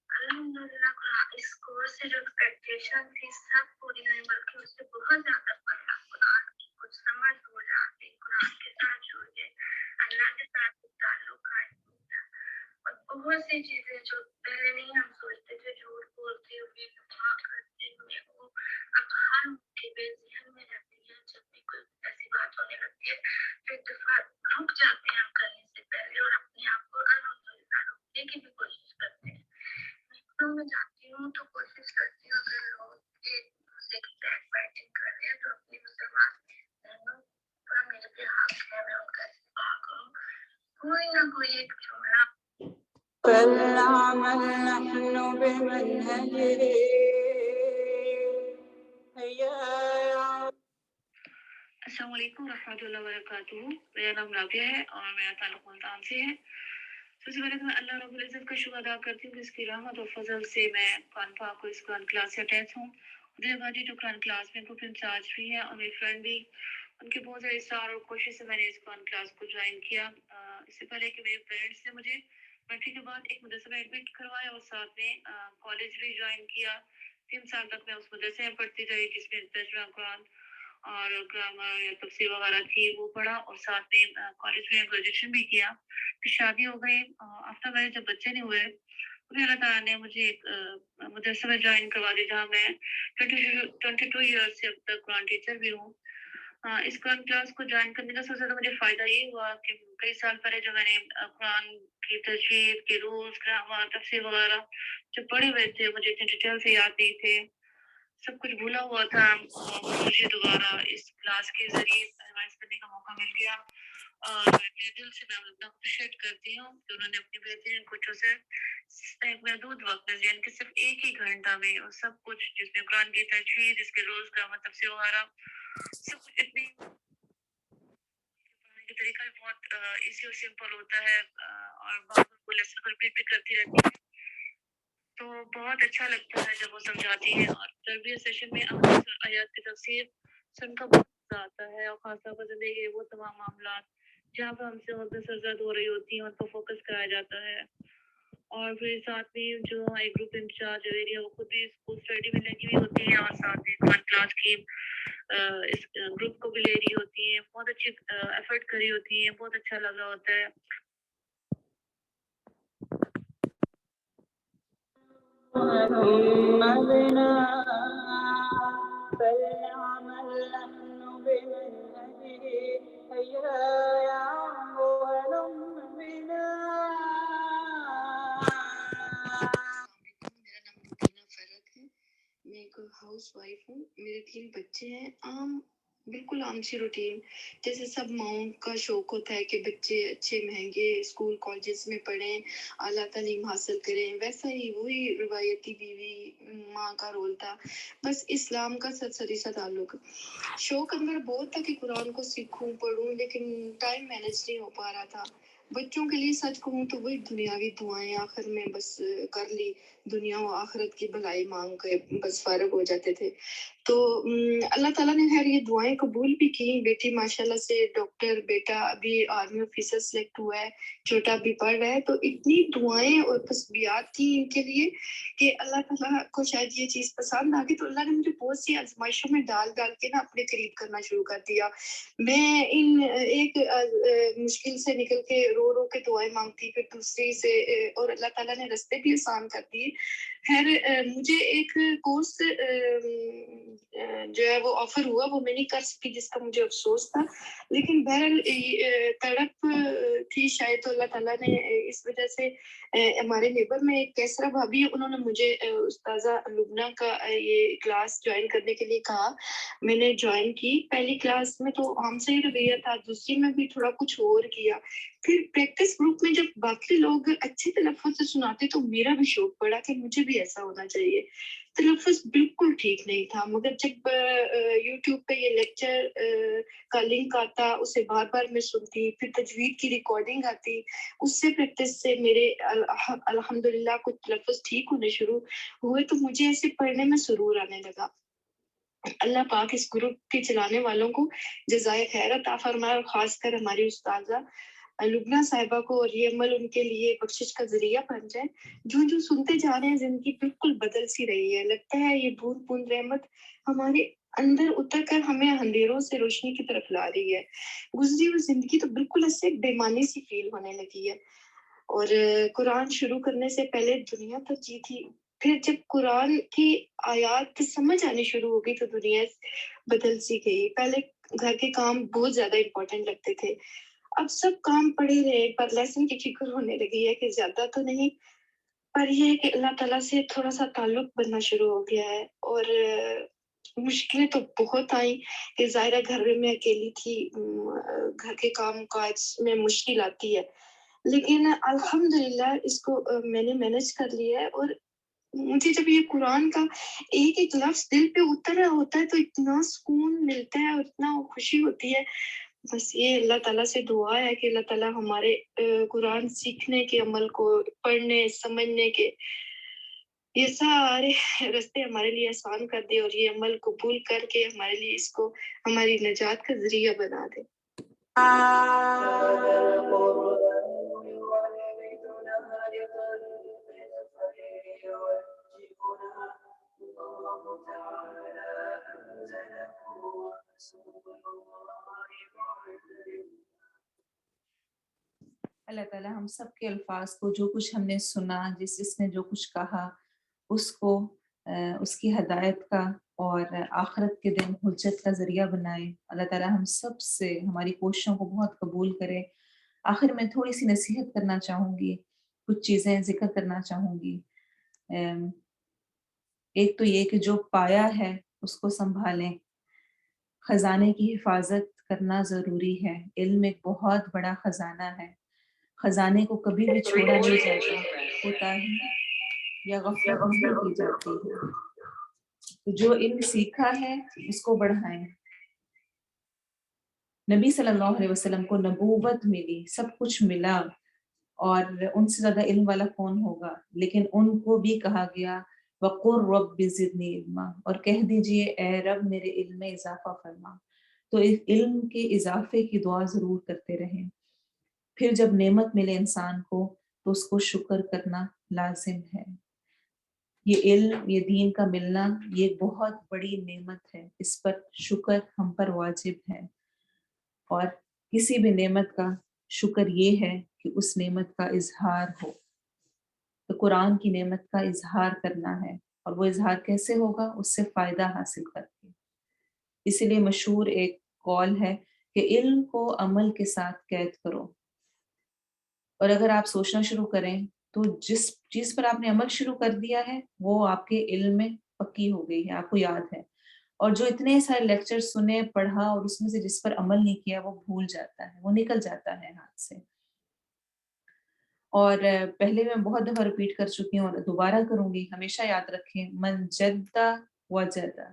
الحمدللہ اس کورس سے جو ایکسپیکٹیشن تھی سب پوری نہیں بلکہ اس سے بہت زیادہ پڑھا. قرآن کی کچھ سمجھ ہو جاتی، قرآن کے ساتھ جڑ گئے، اللہ کے ساتھ تعلق قائم ہو گیا اور بہت سی چیزیں جو پہلے نہیں ہم سوچتے تھے جھوٹ بولتے ہوئے دفاع کرتے ہوئے وہ اب ہر موقع پہ ذہن میں رہتی ہے. جب بھی کوئی ایسی بات ہونے لگتی ہے تو دفاع رک جاتے ہیں ہم کرنے سے پہلے اور اپنے آپ کو الحمدللہ روکنے کی بھی کوشش کرتے ہیں. میں جاتی ہوں تو کوشش کرتی ہوں اگر لوگ ایک دوسرے کی بیک بائٹنگ کر رہے ہیں تو اپنی مسلمان بہنوں پر میرے پہ حق ہے میں ان کا اتباع کروں. کوئی نہ کوئی ایک جملہ فلنعمل نحن بمنهجه السلام علیکم ورحمۃ اللہ وبرکاتہ. میرا نام رابعہ ہے اور میرا تعلق ملتان سے ہے. سب سے پہلے تو میں اللہ رب العزت کا شکر ادا کرتی ہوں کہ اس کی رحمت اور فضل سے میں قرآن پاک کو اس قرآن کلاس سے اٹیچ ہوں. مجھے بھاجی جو قرآن کلاس میں گروپ انچارج بھی ہے اور میری فرینڈ بھی، ان کے بہت زیادہ اصرار اور کوشش سے میں نے اس قرآن کلاس کو جوائن کیا. اس سے پہلے کہ میرے پیرنٹس نے مجھے میٹرک کے بعد ایک مدرسہ میں ایڈمٹ کروایا اور ساتھ میں کالج بھی جوائن کیا. 3 سال تک میں اس مدرسے میں پڑھتی رہی جس میں ترجمہ قرآن اور گرامر یا تفسیر وغیرہ تھی وہ پڑھا اور ساتھ میں کالج میں گریجویشن بھی کیا. پھر شادی ہو گئی. آفٹر میرج جب بچے نہیں ہوئے پھر اللہ تعالیٰ نے مجھے ایک مدرسہ میں جوائن کروا دی جہاں میں 22 ایئرس سے اب تک قرآن ٹیچر بھی ہوں. اس قرآن کلاس کو جوائن کرنے کا سب سے زیادہ مجھے فائدہ یہ ہوا کہ کئی سال پہلے جو میں نے قرآن کی تجوید کے رولز گرامر تفسیر وغیرہ جو پڑھے ہوئے تھے مجھے اتنے ڈیٹیل سے یاد نہیں تھے، سب کچھ بھولا ہوا تھا. مجھے دوبارہ اس کلاس کے ذریعے ریوائز کرنے کا موقع مل گیا اور میرے دل سے میں اپریشیٹ کرتی ہوں کہ انہوں نے اپنی بہترین کوچوں سے ایک محدود وقت میں یعنی کہ صرف 1 ہی گھنٹہ میں اور سب کچھ جس میں قرآن کی تجوید جس کے روز گرامر تفسیر وغیرہ سب کچھ اتنی پڑھنے کا طریقہ بھی بہت ایزی اور سمپل ہوتا ہے اور بار بار لیسن کمپلیٹ بھی کرتی رہتی ہے تو بہت اچھا لگتا ہے جب وہ سمجھاتی ہے. اور تربیت سیشن میں آیات کی تفسیر سن کا بہت مزہ آتا ہے اور خاص طور پر زندگی کے وہ تمام معاملات جہاں پر ہم سے عورتیں سرزد ہو رہی ہوتی ہیں ان پر فوکس کرایا جاتا ہے. اور پھر ساتھ میں جو ایک گروپ انچارج ایریا وہ خود بھی اسکول اسٹڈی میں لگی ہوئی ہوتی ہے اور ساتھ میں قرآن کلاس کی اس گروپ کو بھی لے رہی ہوتی ہیں, بہت اچھی ایفرٹ کر رہی ہوتی ہیں, بہت اچھا لگ رہا ہوتا ہے. ثم بنا فلنعمل نحن بمنهجه هيا يا ولم بنا. میرا نام روبینہ فرق ہے, میں ایک ہاؤس وائف ہوں. میرے 3 بچے ہیں. بالکل عام سی روٹین, جیسے سب ماؤں کا شوق ہوتا ہے کہ بچے اچھے مہنگے اسکول کالجز میں پڑھیں, اعلیٰ تعلیم حاصل کریں, ویسا ہی وہی روایتی بیوی ماں کا رول تھا. بس اسلام کا سرسری سا تعلق. شوق اندر بہت تھا کہ قرآن کو سیکھوں پڑھوں, لیکن ٹائم مینج نہیں ہو پا رہا تھا. بچوں کے لیے سچ کہوں تو وہی دنیاوی دعائیں آخر میں بس کر لی, دنیا و آخرت کی بھلائی مانگ کے بس فارغ ہو جاتے تھے. تو اللہ تعالیٰ نے خیر یہ دعائیں قبول بھی کی. بیٹی ماشاءاللہ سے ڈاکٹر, بیٹا ابھی آرمی آفیسر سلیکٹ ہوا ہے, چھوٹا بھی پڑھ رہا ہے. تو اتنی دعائیں اور تسبیحات تھیں ان کے لیے کہ اللہ تعالیٰ کو شاید یہ چیز پسند آ گئی. تو اللہ نے مجھے بہت سی آزمائشوں میں ڈال کے نا اپنے قریب کرنا شروع کر دیا. میں ان ایک مشکل سے نکل کے رو کے دعائیں مانگتی, پھر دوسری سے, اور اللہ تعالیٰ نے رستے بھی آسان کر دیے. خیر مجھے ایک کورس جو ہے وہ آفر ہوا, وہ میں نہیں کر سکی جس کا مجھے افسوس تھا, لیکن بہرحال تڑپ تھی شاید. تو اللہ تعالیٰ نے اس وجہ سے ہمارے نیبر میں ایک کیسرا بھابھی, انہوں نے مجھے استاذہ لبنہ کا یہ کلاس جوائن کرنے کے لیے کہا. میں نے جوائن کی. پہلی کلاس میں تو ہم سے ہی رویہ تھا, دوسری میں بھی تھوڑا کچھ اور کیا. پھر پریکٹس گروپ میں جب باقی لوگ اچھے تلفظ سے سناتے تو میرا بھی شوق پڑا کہ مجھے بھی ایسا ہونا چاہیے. تلفظ بالکل ٹھیک نہیں تھا, مگر جب یوٹیوب پہ یہ لیکچر کا لنک آتا اسے بار بار میں سنتی, پھر تجوید کی ریکارڈنگ آتی, اس سے پریکٹس سے میرے الحمدللہ کچھ تلفظ ٹھیک ہونے شروع ہوئے. تو مجھے ایسے پڑھنے میں سرور آنے لگا. اللہ پاک اس گروپ کے چلانے والوں کو جزائے خیر عطا فرمائے, اور خاص کر ہماری استاذہ لبنہ صاحبہ کو, اور یہ عمل ان کے لیے بخشش کا ذریعہ بن جائے. جو سنتے جا رہے ہیں زندگی بالکل بدل سی رہی ہے. لگتا ہے یہ بوند بوند رحمت ہمارے اندر اتر کر ہمیں اندھیروں سے روشنی کی طرف لا رہی ہے. گزری ہوئی زندگی تو بالکل اس سے ایک بےمانی سی فیل ہونے لگی ہے. اور قرآن شروع کرنے سے پہلے دنیا ترجیح تھی, پھر جب قرآن کی آیات سمجھ آنی شروع ہو گئی تو دنیا بدل سی گئی. پہلے گھر کے کام بہت زیادہ امپورٹنٹ لگتے تھے, اب سب کام پڑے رہے, پر لیسن کی فکر ہونے لگی ہے کہ زیادہ تو نہیں, پر یہ ہے کہ اللہ تعالیٰ سے تھوڑا سا تعلق بننا شروع ہو گیا ہے. اور مشکلیں تو بہت آئیں کہ ظاہرہ گھر میں اکیلی تھی, گھر کے کام کاج میں مشکل آتی ہے, لیکن الحمدللہ اس کو میں نے مینج کر لیا ہے. اور مجھے جب یہ قرآن کا ایک ایک لفظ دل پہ اتر رہا ہوتا ہے تو اتنا سکون ملتا ہے اور اتنا خوشی ہوتی ہے. بس یہ اللہ تعالیٰ سے دعا ہے کہ اللہ تعالیٰ ہمارے قرآن سیکھنے کے عمل کو, پڑھنے سمجھنے کے یہ سارے راستے ہمارے لیے آسان کر دے, اور یہ عمل قبول کر کے ہمارے لیے اس کو ہماری نجات کا ذریعہ بنا دے. اللہ تعالیٰ ہم سب کے الفاظ کو, جو کچھ ہم نے سنا, جس نے جو کچھ کہا, اس کو اس کی ہدایت کا اور آخرت کے دن حجت کا ذریعہ بنائے. اللہ تعالیٰ ہم سب سے ہماری کوششوں کو بہت قبول کرے. آخر میں تھوڑی سی نصیحت کرنا چاہوں گی, کچھ چیزیں ذکر کرنا چاہوں گی. ایک تو یہ کہ جو پایا ہے اس کو سنبھالیں, خزانے کی حفاظت کرنا ضروری ہے. علم ایک بہت بڑا خزانہ ہے, خزانے کو کبھی بھی چھوڑا نہیں جاتا, کوتاہی یا غفلت نہیں کی جاتی ہے. تو جو علم سیکھا ہے اس کو بڑھائیں. نبی صلی اللہ علیہ وسلم کو نبوت ملی, سب کچھ ملا, اور ان سے زیادہ علم والا کون ہوگا, لیکن ان کو بھی کہا گیا وَقُلْ رَبِّ زِدْنِی عِلْمًا, اور کہہ دیجئے اے رب میرے علم میں اضافہ فرما. تو علم کے اضافے کی دعا ضرور کرتے رہیں. پھر جب نعمت ملے انسان کو تو اس کو شکر کرنا لازم ہے. یہ علم، یہ دین کا ملنا، یہ ایک بہت بڑی نعمت ہے، اس پر شکر ہم پر واجب ہے، اور کسی بھی نعمت کا شکر یہ ہے کہ اس نعمت کا اظہار ہو۔ تو قرآن کی نعمت کا اظہار کرنا ہے، اور وہ اظہار کیسے ہوگا؟ اس سے فائدہ حاصل کر کے۔ اسی لیے مشہور ایک قول ہے کہ علم کو عمل کے ساتھ قید کرو، اور اگر آپ سوچنا شروع کریں تو جس چیز پر آپ نے عمل شروع کر دیا ہے وہ آپ کے علم میں پکی ہو گئی ہے، آپ کو یاد ہے، اور جو اتنے سارے لیکچر سنے، پڑھا، اور اس میں سے جس پر عمل نہیں کیا وہ بھول جاتا ہے، وہ نکل جاتا ہے ہاتھ سے۔ اور پہلے میں بہت دفعہ ریپیٹ کر چکی ہوں اور دوبارہ کروں گی، ہمیشہ یاد رکھیں، من جدہ وجدہ،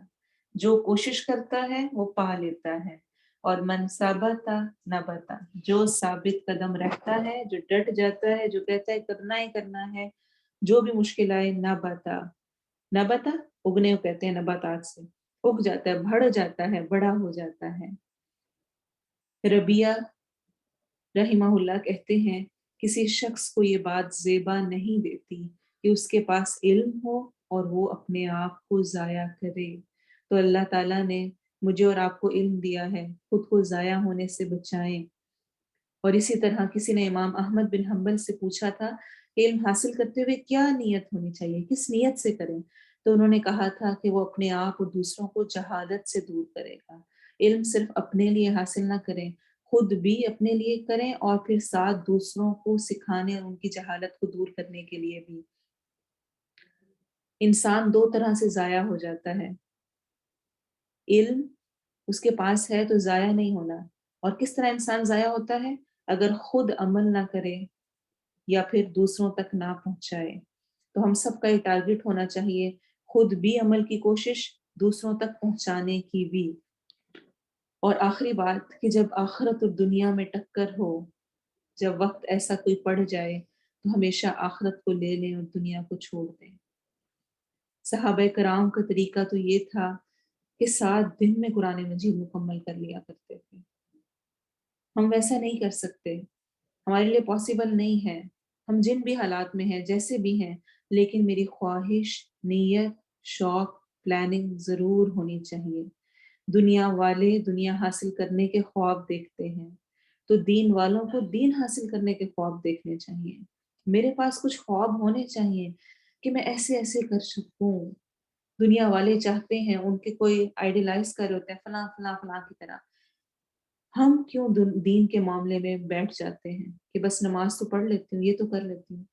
جو کوشش کرتا ہے وہ پا لیتا ہے، اور من ثبتا نبتا، جو ثابت قدم رہتا ہے، جو ڈٹ جاتا ہے، جو کہتا ہے کرنا ہی کرنا ہے، جو بھی مشکل آئے، نبتا، نبتا اگنے کو کہتے ہیں، نباتات سے اگ جاتا ہے، بڑھ جاتا ہے، بڑا ہو جاتا ہے۔ ربیہ رحمہ اللہ کہتے ہیں کسی شخص کو یہ بات زیبا نہیں دیتی کہ اس کے پاس علم ہو اور وہ اپنے آپ کو ضائع کرے۔ تو اللہ تعالیٰ نے مجھے اور آپ کو علم دیا ہے، خود کو ضائع ہونے سے بچائیں۔ اور اسی طرح کسی نے امام احمد بن حنبل سے پوچھا تھا کہ علم حاصل کرتے ہوئے کیا نیت ہونی چاہیے، کس نیت سے کریں؟ تو انہوں نے کہا تھا کہ وہ اپنے آپ اور دوسروں کو جہالت سے دور کرے گا۔ علم صرف اپنے لیے حاصل نہ کریں، خود بھی اپنے لیے کریں، اور پھر ساتھ دوسروں کو سکھانے اور ان کی جہالت کو دور کرنے کے لیے بھی۔ انسان دو طرح سے ضائع ہو جاتا ہے، علم اس کے پاس ہے تو ضائع نہیں ہونا، اور کس طرح انسان ضائع ہوتا ہے؟ اگر خود عمل نہ کرے یا پھر دوسروں تک نہ پہنچائے۔ تو ہم سب کا یہ ٹارگٹ ہونا چاہیے، خود بھی عمل کی کوشش، دوسروں تک پہنچانے کی بھی۔ اور آخری بات کہ جب آخرت اور دنیا میں ٹکر ہو، جب وقت ایسا کوئی پڑ جائے تو ہمیشہ آخرت کو لے لیں اور دنیا کو چھوڑ دیں۔ صحابہ کرام کا طریقہ تو یہ تھا کہ 7 دن میں قرآن مجید مکمل کر لیا کرتے تھے۔ ہم ویسا نہیں کر سکتے، ہمارے لیے پاسبل نہیں ہے، ہم جن بھی حالات میں ہیں، جیسے بھی ہیں، لیکن میری خواہش، نیت، شوق، پلاننگ ضرور ہونی چاہیے۔ دنیا والے دنیا حاصل کرنے کے خواب دیکھتے ہیں، تو دین والوں کو دین حاصل کرنے کے خواب دیکھنے چاہیے۔ میرے پاس کچھ خواب ہونے چاہیے کہ میں ایسے ایسے کر سکوں۔ دنیا والے چاہتے ہیں، ان کے کوئی آئیڈیلائز کر ہوتے ہیں فلاں فلاں فلاں کی طرح۔ ہم کیوں دین کے معاملے میں بیٹھ جاتے ہیں کہ بس نماز تو پڑھ لیتی ہوں، یہ تو کر لیتی ہوں۔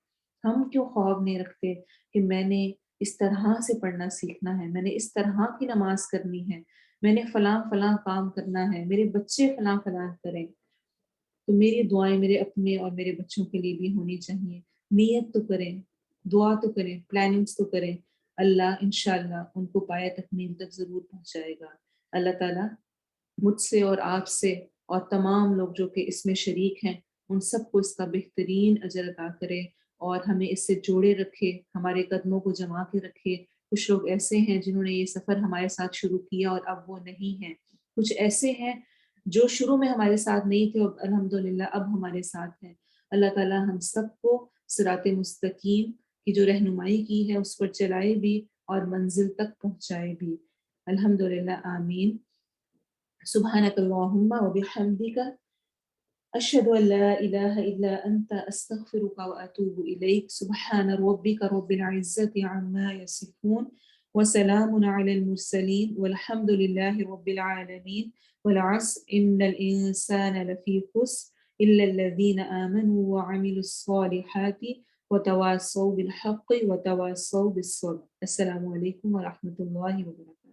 ہم کیوں خواب نہیں رکھتے کہ میں نے اس طرح سے پڑھنا سیکھنا ہے، میں نے اس طرح کی نماز کرنی ہے، میں نے فلاں فلاں کام کرنا ہے، میرے بچے فلاں فلاں کریں۔ تو میری دعائیں میرے اپنے اور میرے بچوں کے لیے بھی ہونی چاہیے۔ نیت تو کریں، دعا تو کریں، پلاننگز تو کریں، اللہ انشاءاللہ ان کو پایہ تکمیل تک ضرور پہنچائے گا۔ اللہ تعالیٰ مجھ سے اور آپ سے اور تمام لوگ جو کہ اس میں شریک ہیں، ان سب کو اس کا بہترین اجر عطا کرے، اور ہمیں اس سے جوڑے رکھے، ہمارے قدموں کو جما کے رکھے۔ کچھ لوگ ایسے ہیں جنہوں نے یہ سفر ہمارے ساتھ شروع کیا اور اب وہ نہیں ہیں، کچھ ایسے ہیں جو شروع میں ہمارے ساتھ نہیں تھے اور الحمدللہ اب ہمارے ساتھ ہیں۔ اللہ تعالیٰ ہم سب کو صراط مستقیم کی جو رہنمائی کی ہے اس پر چلائے بھی اور منزل تک پہنچائے بھی۔ الحمدللہ، آمین۔ سبحانک اللہم وبحمدک، اشہد ان لا الہ الا انت، استغفرک واتوب الیک۔ سبحان ربک رب العزت عما یصفون، وسلام علی المرسلین، والحمد للہ رب العالمین۔ والعصر ان الانسان لفی خسر الا الذین آمنوا وعملوا الصالحات وتواصوا بالحق وتواصوا بالصبر۔ السلام علیکم ورحمۃ اللہ وبرکاتہ۔